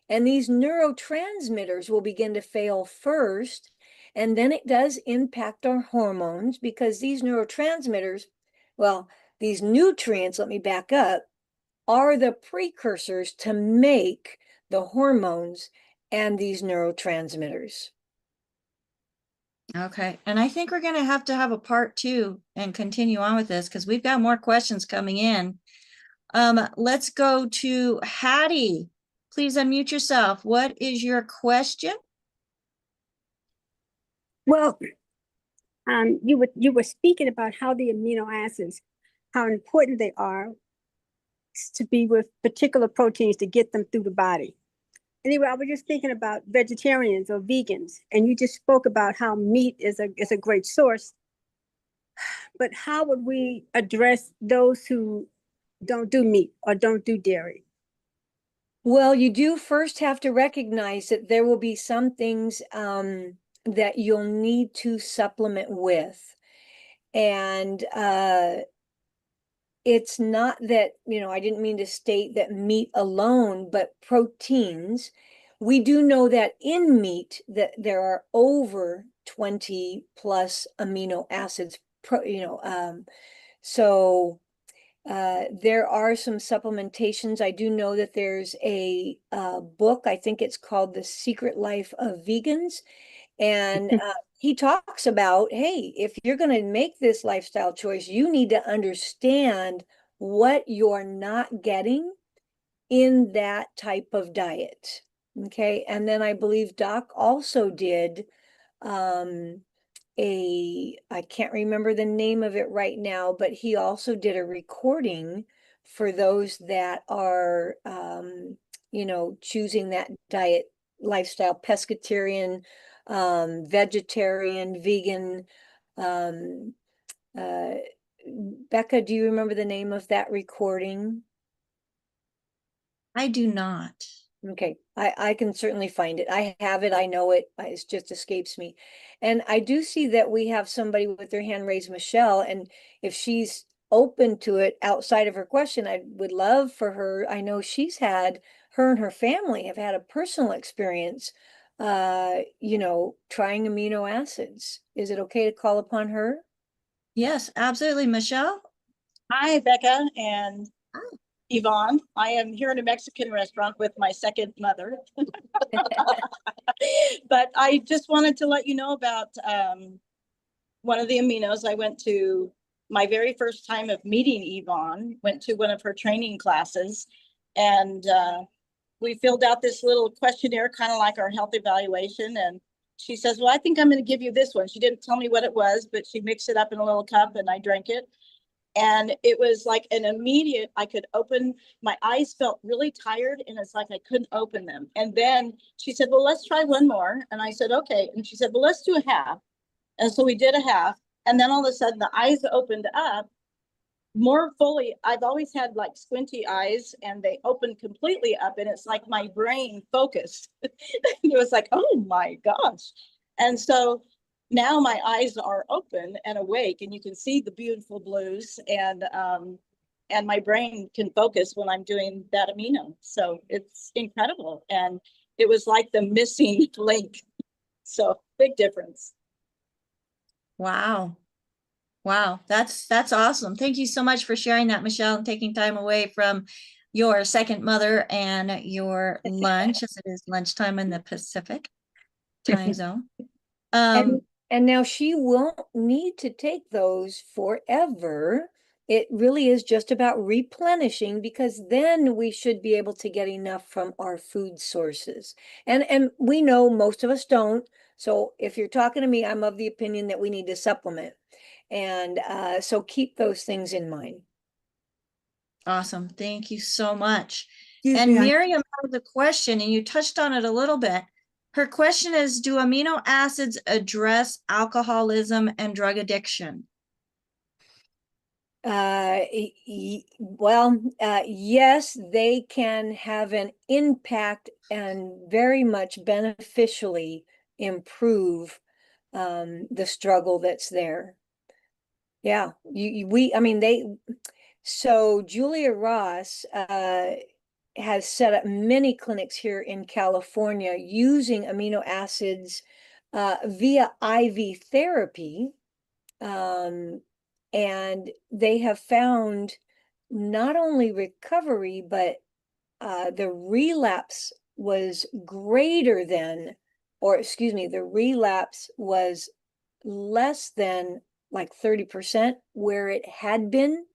And these neurotransmitters will begin to fail first. And then it does impact our hormones, because these neurotransmitters, well, these nutrients, let me back up, are the precursors to make the hormones and these neurotransmitters. Okay. And I think we're going to have a part 2 and continue on with this, because we've got more questions coming in. Let's go to Hattie. Please unmute yourself. What is your question? Well, you were speaking about how the amino acids, how important they are to be with particular proteins to get them through the body. Anyway, I was just thinking about vegetarians or vegans, and you just spoke about how meat is a great source. But how would we address those who don't do meat or don't do dairy? Well, you do first have to recognize that there will be some things that you'll need to supplement with. And it's not that, I didn't mean to state that meat alone, but proteins. We do know that in meat that there are over 20 plus amino acids, so there are some supplementations. I do know that there's a book, I think it's called The Secret Life of Vegans. And he talks about, hey, if you're going to make this lifestyle choice, you need to understand what you're not getting in that type of diet. Okay. And then I believe Doc also did I can't remember the name of it right now, but he also did a recording for those that are, choosing that diet lifestyle, pescatarian, vegetarian, vegan. Becca, do you remember the name of that recording? I do not. Okay, I can certainly find it. I have it, I know it, it just escapes me. And I do see that we have somebody with their hand raised, Michelle, and if she's open to it outside of her question, I would love for her. I know her and her family have had a personal experience, trying amino acids. Is it okay to call upon her? Yes, absolutely. Michelle? Hi, Becca and Yvonne. I am here in a Mexican restaurant with my second mother. But I just wanted to let you know about one of the aminos. I went to my very first time of meeting Yvonne, went to one of her training classes, and we filled out this little questionnaire, kind of like our health evaluation. And she says, well, I think I'm going to give you this one. She didn't tell me what it was, but she mixed it up in a little cup and I drank it. And it was like an immediate, I could open, my eyes felt really tired and it's like I couldn't open them. And then she said, well, let's try one more. And I said, okay. And she said, well, let's do a half. And so we did a half. And then all of a sudden the eyes opened up more fully. I've always had like squinty eyes and they opened completely up and it's like my brain focused. It was like, oh my gosh. And so now my eyes are open and awake and you can see the beautiful blues and my brain can focus when I'm doing that amino. So it's incredible. And it was like the missing link. So big difference. Wow. Wow. That's awesome. Thank you so much for sharing that, Michelle, and taking time away from your second mother and your lunch, as it is lunchtime in the Pacific time zone. And now she won't need to take those forever. It really is just about replenishing, because then we should be able to get enough from our food sources. And we know most of us don't. So if you're talking to me, I'm of the opinion that we need to supplement. And so keep those things in mind. Awesome. Thank you so much. Excuse And me, Miriam has a question, and you touched on it a little bit. Her question is, do amino acids address alcoholism and drug addiction? Well, yes, they can have an impact and very much beneficially improve the struggle that's there. Yeah, I mean, so Julia Ross has set up many clinics here in California using amino acids via IV therapy. And they have found not only recovery, but the relapse was greater than, or excuse me, the relapse was less than like 30%, where it had been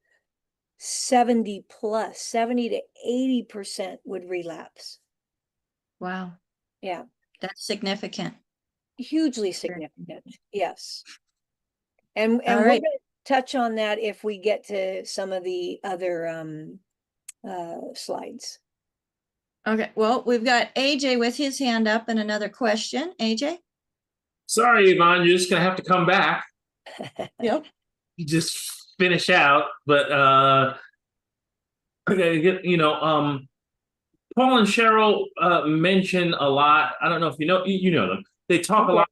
70 plus, 70 to 80% would relapse. Wow. Yeah. That's significant. Hugely significant. Yes. And All we're right. going to touch on that if we get to some of the other slides. Okay. Well, we've got AJ with his hand up and another question. AJ? Sorry, Yvonne, you're just gonna have to come back. Yep. You just finish out, but okay, Paul and Cheryl mention a lot. I don't know if you know them. They talk a lot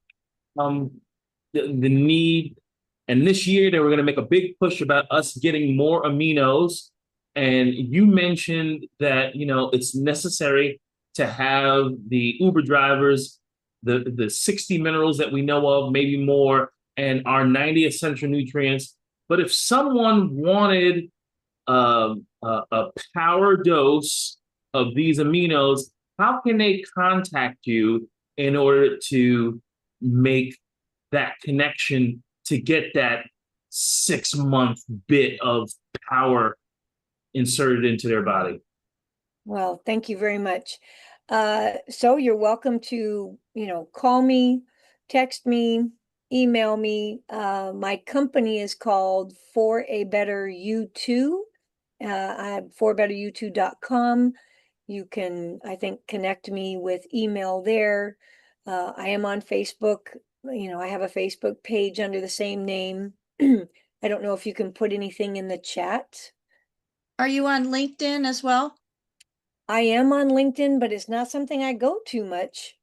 the need, and this year they were going to make a big push about us getting more aminos. And you mentioned that it's necessary to have the Uber drivers, the 60 minerals that we know of, maybe more, and our 90 essential nutrients. But if someone wanted a power dose of these aminos, how can they contact you in order to make that connection to get that 6-month bit of power inserted into their body? Well, thank you very much. So you're welcome to, call me, text me, email me. My company is called For a Better You Too. I'm forbetteryou2.com. You can, I think, connect me with email there. I am on Facebook. I have a Facebook page under the same name. I don't know if you can put anything in the chat. Are you on LinkedIn as well? I am on LinkedIn, but it's not something I go to much.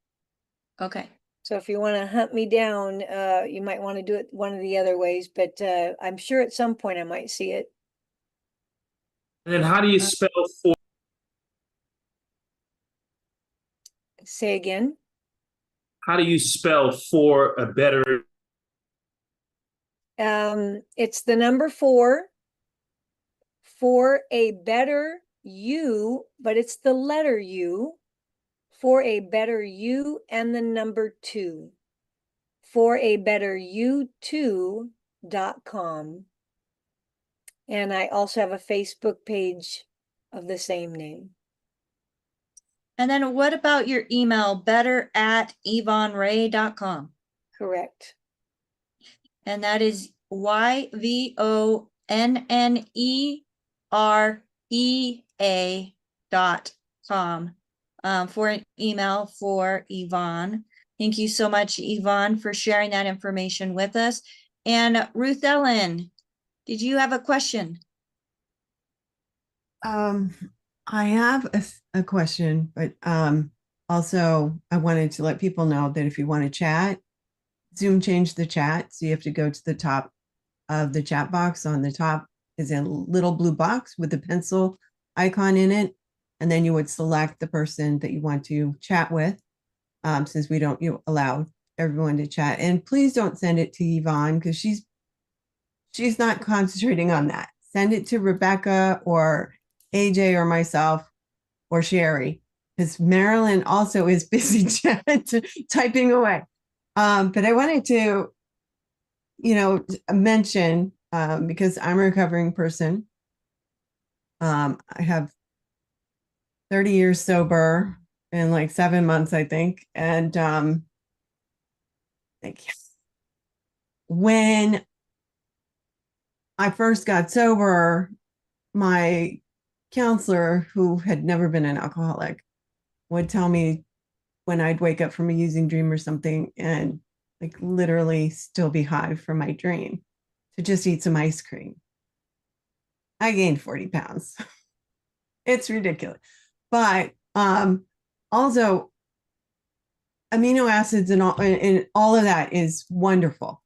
Okay. So if you want to hunt me down, you might want to do it one of the other ways, but I'm sure at some point I might see it. And then how do you spell for? Say again. How do you spell For a Better? It's the number 4, For a Better You, but it's the letter U. For a Better You and the number 2. forbetteryou2.com. And I also have a Facebook page of the same name. And then what about your email, better@YvonneRea.com? Correct. And that is YVONNEREA.com for an email for Yvonne. Thank you so much, Yvonne, for sharing that information with us. And Ruth Ellen, did you have a question? I have a question, but also I wanted to let people know that if you want to chat, Zoom changed the chat. So you have to go to the top of the chat box. On the top is a little blue box with a pencil icon in it. And then you would select the person that you want to chat with, since we don't allow everyone to chat. And please don't send it to Yvonne, because she's not concentrating on that. Send it to Rebecca or AJ or myself or Sherry, because Marilyn also is busy typing away. But I wanted to, mention, because I'm a recovering person. I have 30 years sober in like 7 months, I think. And when I first got sober, my counselor, who had never been an alcoholic, would tell me when I'd wake up from a using dream or something and like literally still be high from my dream to just eat some ice cream. I gained 40 pounds. It's ridiculous. But also amino acids and all of that is wonderful.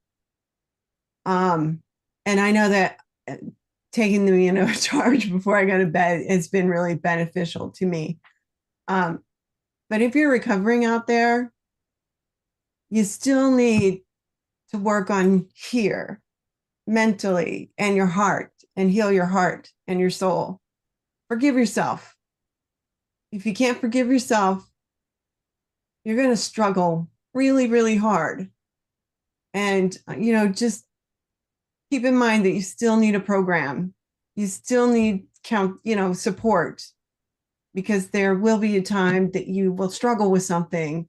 And I know that taking the amino charge before I go to bed has been really beneficial to me. But if you're recovering out there, you still need to work on here mentally and your heart and heal your heart and your soul. Forgive yourself. If you can't forgive yourself, you're going to struggle really, really hard. And, just keep in mind that you still need a program. You still need support, because there will be a time that you will struggle with something.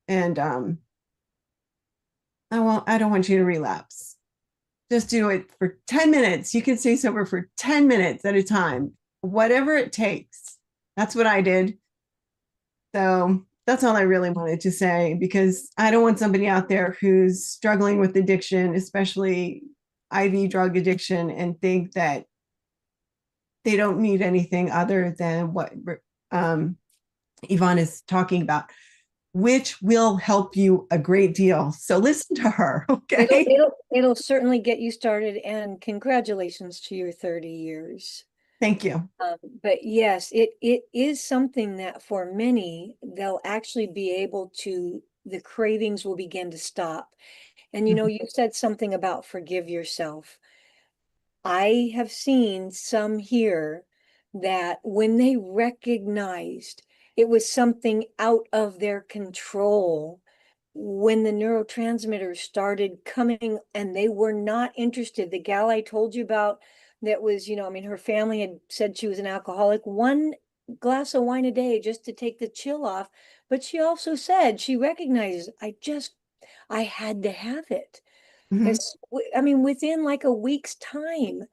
And I don't want you to relapse. Just do it for 10 minutes. You can stay sober for 10 minutes at a time, whatever it takes. That's what I did. So that's all I really wanted to say, because I don't want somebody out there who's struggling with addiction, especially IV drug addiction, and think that they don't need anything other than what Yvonne is talking about, which will help you a great deal. So listen to her, okay? It'll certainly get you started, and congratulations to your 30 years. Thank you. But yes, it is something that for many, they'll actually be able to, the cravings will begin to stop. And you said something about forgive yourself. I have seen some here that when they recognized it was something out of their control, when the neurotransmitters started coming and they were not interested. The gal I told you about that was, her family had said she was an alcoholic, 1 glass of wine a day just to take the chill off. But she also said she recognizes, I had to have it. Within like a week's time,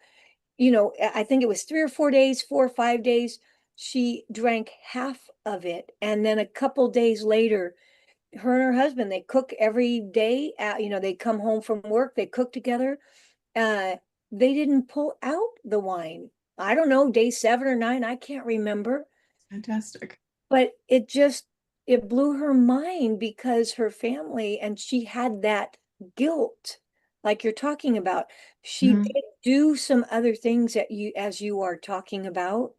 I think it was 3 or 4 days, 4 or 5 days, she drank half of it. And then a couple days later, her and her husband, they cook every day. They come home from work, they cook together. They didn't pull out the wine. I don't know, day 7 or 9, I can't remember. Fantastic. But it blew her mind, because her family, and she had that guilt, like you're talking about. She did do some other things as you are talking about.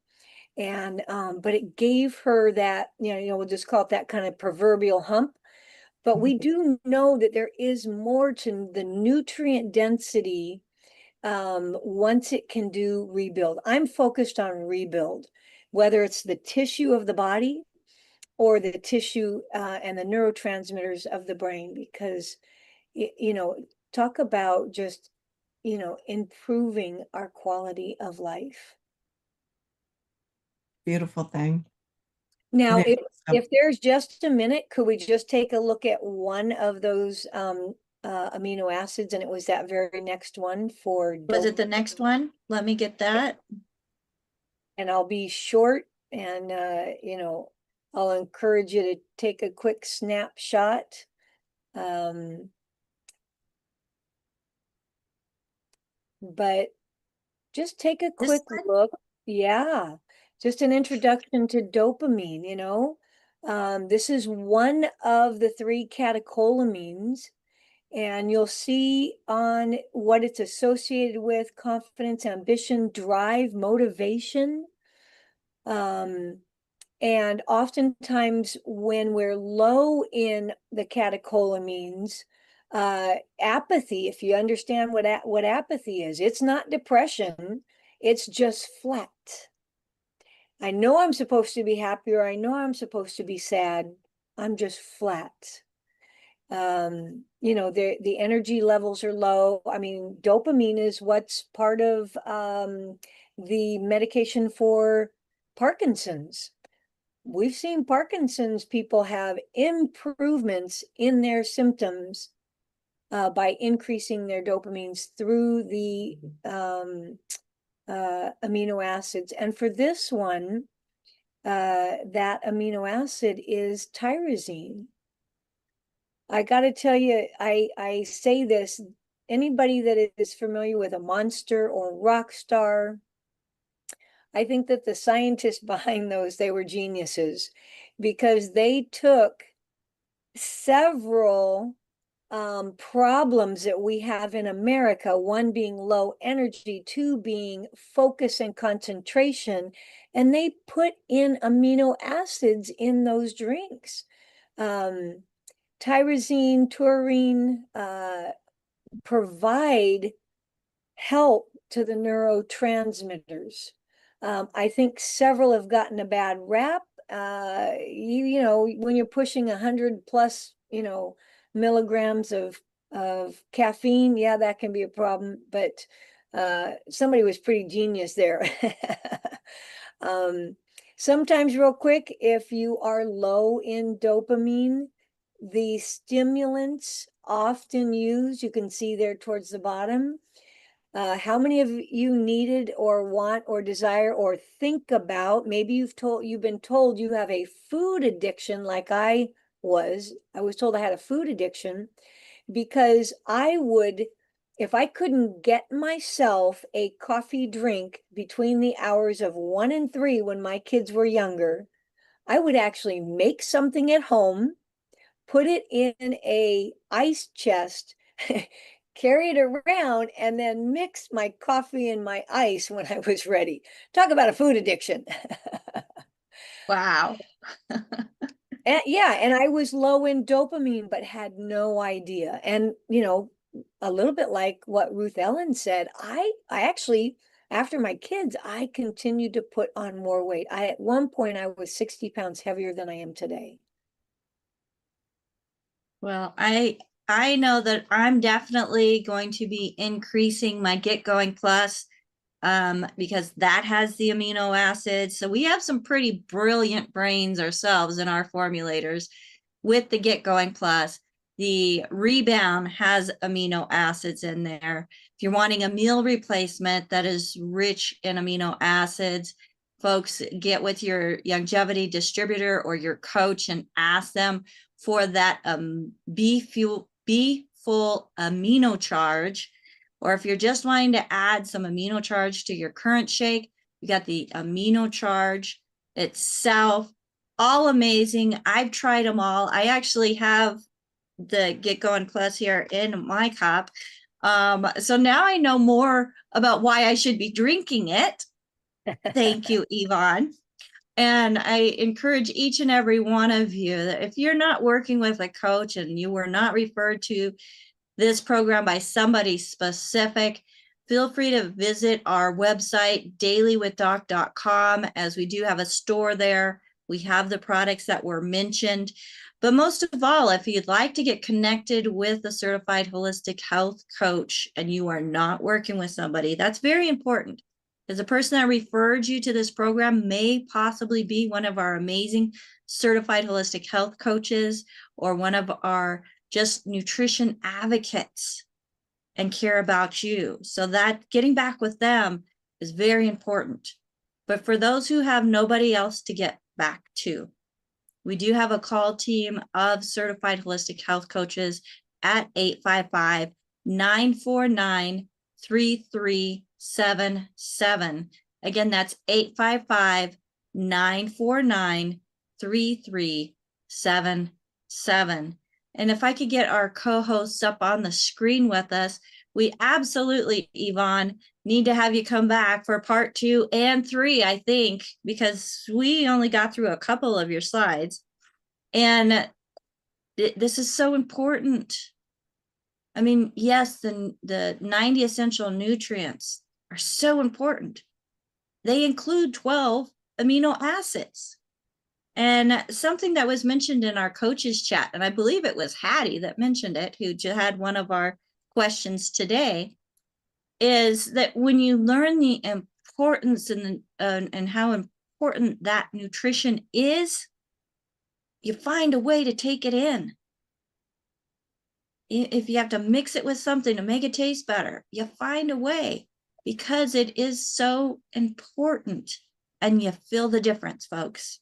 And, but it gave her that, we'll just call it that kind of proverbial hump. But we do know that there is more to the nutrient density once it can do rebuild. I'm focused on rebuild, whether it's the tissue of the body or the tissue and the neurotransmitters of the brain, because, talk about just, improving our quality of life. Beautiful thing. Now, if there's just a minute, could we just take a look at one of those amino acids? And it was that very next one for. Was it the next one? Let me get that. And I'll be short, and I'll encourage you to take a quick snapshot. But just take a quick look. Yeah. Just an introduction to dopamine, This is one of the 3 catecholamines, and you'll see on what it's associated with: confidence, ambition, drive, motivation. And oftentimes when we're low in the catecholamines, apathy, if you understand what apathy is, it's not depression, it's just flat. I know I'm supposed to be happy, or I know I'm supposed to be sad. I'm just flat. You know, the energy levels are low. I mean, dopamine is what's part of the medication for Parkinson's. We've seen Parkinson's people have improvements in their symptoms by increasing their dopamines through the amino acids. And for this one, that amino acid is tyrosine. I got to tell you, I say this, anybody that is familiar with a Monster or Rockstar, I think that the scientists behind those, they were geniuses, because they took several problems that we have in America, one being low energy, two being focus and concentration, and they put in amino acids in those drinks. Tyrosine, taurine provide help to the neurotransmitters. I think several have gotten a bad rap. You know, when you're pushing 100 plus, you know, milligrams of caffeine, yeah, that can be a problem. But somebody was pretty genius there. Sometimes, real quick, if you are low in dopamine, the stimulants often used, you can see there towards the bottom. How many of you needed or want or desire or think about, maybe you've been told you have a food addiction, like I was told I had a food addiction, because I would, if I couldn't get myself a coffee drink between the hours of 1 and 3 when my kids were younger, I would actually make something at home, put it in a ice chest, carry it around, and then mix my coffee and my ice when I was ready. Talk about a food addiction. Wow. And yeah, and I was low in dopamine, but had no idea. And, you know, a little bit like what Ruth Ellen said, I actually, after my kids, I continued to put on more weight. At one point, I was 60 pounds heavier than I am today. Well, I know that I'm definitely going to be increasing my Get Going Plus because that has the amino acids. So we have some pretty brilliant brains ourselves in our formulators with the Get Going Plus. The Rebound has amino acids in there. If you're wanting a meal replacement that is rich in amino acids, folks, get with your longevity distributor or your coach and ask them for that B full amino charge. Or if you're just wanting to add some amino charge to your current shake, you got the amino charge itself. All amazing. I've tried them all. I actually have the Get Going Plus here in my cup. So now I know more about why I should be drinking it. Thank you, Yvonne. And I encourage each and every one of you that if you're not working with a coach and you were not referred to this program by somebody specific, feel free to visit our website, dailywithdoc.com, as we do have a store there. We have the products that were mentioned. But most of all, if you'd like to get connected with a certified holistic health coach and you are not working with somebody, that's very important. Because the person that referred you to this program may possibly be one of our amazing certified holistic health coaches or one of our just nutrition advocates and care about you. So that getting back with them is very important. But for those who have nobody else to get back to, we do have a call team of certified holistic health coaches at 855-949-3377. Again, that's 855-949-3377. And if I could get our co-hosts up on the screen with us, we absolutely, Yvonne, need to have you come back for part 2 and 3, I think, because we only got through a couple of your slides. And this is so important. I mean, yes, the 90 essential nutrients are so important. They include 12 amino acids. And something that was mentioned in our coaches chat, and I believe it was Hattie that mentioned it, who had one of our questions today, is that when you learn the importance and how important that nutrition is, you find a way to take it in. If you have to mix it with something to make it taste better, you find a way, because it is so important, and you feel the difference, folks.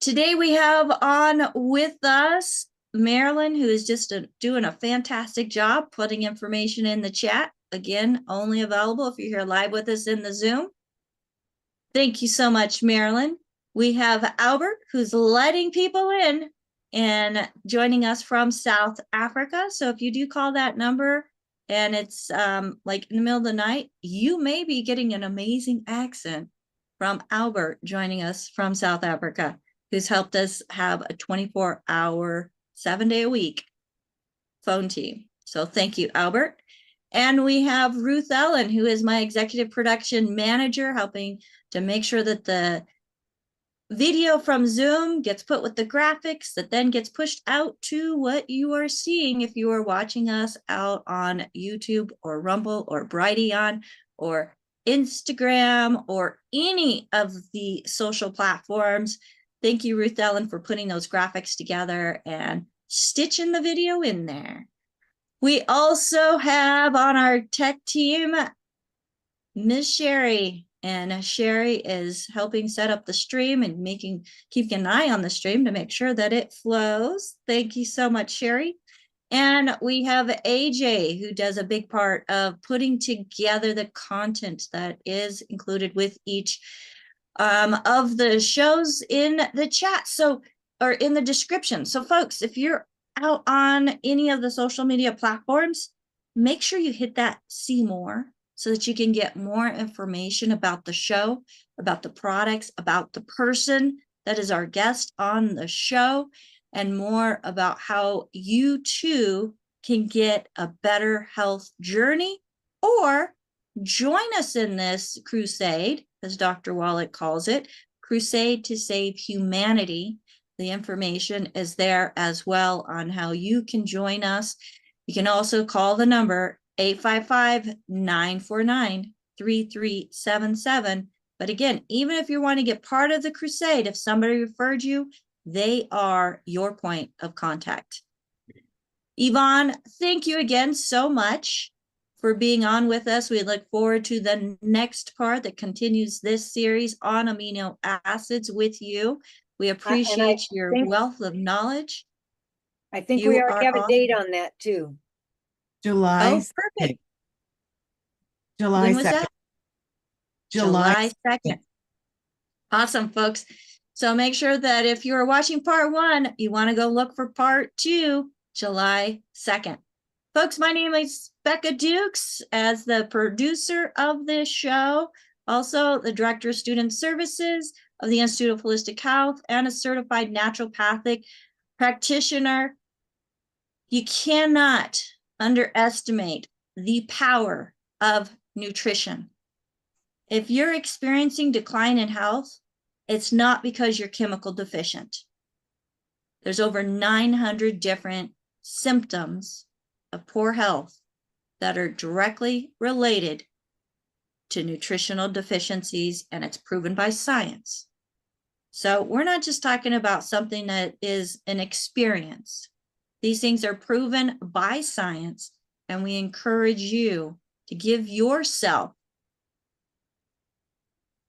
Today we have on with us Marilyn, who is just doing a fantastic job putting information in the chat. Again, only available if you're here live with us in the Zoom. Thank you so much, Marilyn. We have Albert, who's letting people in and joining us from South Africa. So if you do call that number and it's like in the middle of the night, you may be getting an amazing accent from Albert joining us from South Africa, who's helped us have a 24-hour, 7-day-a-week phone team. So thank you, Albert. And we have Ruth Ellen, who is my executive production manager, helping to make sure that the video from Zoom gets put with the graphics that then gets pushed out to what you are seeing if you are watching us out on YouTube or Rumble or Brighteon or Instagram or any of the social platforms. Thank you, Ruth Ellen, for putting those graphics together and stitching the video in there. We also have on our tech team, Ms. Sherry, and Sherry is helping set up the stream and keeping an eye on the stream to make sure that it flows. Thank you so much, Sherry. And we have AJ, who does a big part of putting together the content that is included with each of the shows in the chat, or in the description. So folks, if you're out on any of the social media platforms, make sure you hit that see more so that you can get more information about the show, about the products, about the person that is our guest on the show, and more about how you too can get a better health journey or join us in this crusade, as Dr. Wallach calls it, crusade to save humanity. The information is there as well on how you can join us. You can also call the number 855-949-3377. But again, even if you want to get part of the crusade, if somebody referred you, they are your point of contact. Yvonne, thank you again so much for being on with us. We look forward to the next part that continues this series on amino acids with you. We appreciate your wealth of knowledge. I think we already have a date on that too. July. Oh, perfect. July When was 2nd. that? July 2nd. Awesome, folks. So make sure that if you're watching part 1, you want to go look for part 2, July 2nd. Folks, my name is Becca Dukes, as the producer of this show, also the Director of Student Services of the Institute of Holistic Health, and a certified naturopathic practitioner. You cannot underestimate the power of nutrition. If you're experiencing decline in health, it's not because you're chemical deficient. There's over 900 different symptoms of poor health that are directly related to nutritional deficiencies, and it's proven by science. So we're not just talking about something that is an experience. These things are proven by science, and we encourage you to give yourself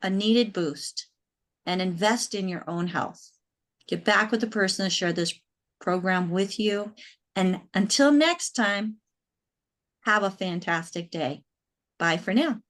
a needed boost and invest in your own health. Get back with the person that shared this program with you. And until next time, have a fantastic day. Bye for now.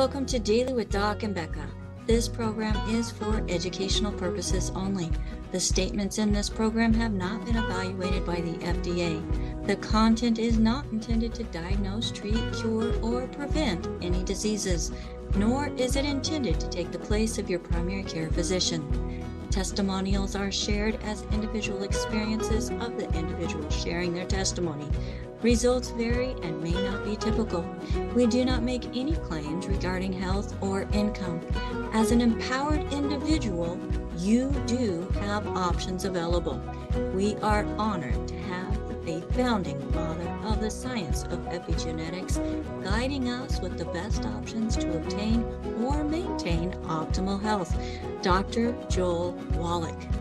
Welcome to Daily with Doc and Becca. This program is for educational purposes only. The statements in this program have not been evaluated by the FDA. The content is not intended to diagnose, treat, cure, or prevent any diseases, nor is it intended to take the place of your primary care physician. Testimonials are shared as individual experiences of the individual sharing their testimony. Results vary and may not be typical. We do not make any claims regarding health or income. As an empowered individual, you do have options available. We are honored to have a founding father of the science of epigenetics guiding us with the best options to obtain or maintain optimal health, Dr. Joel Wallach.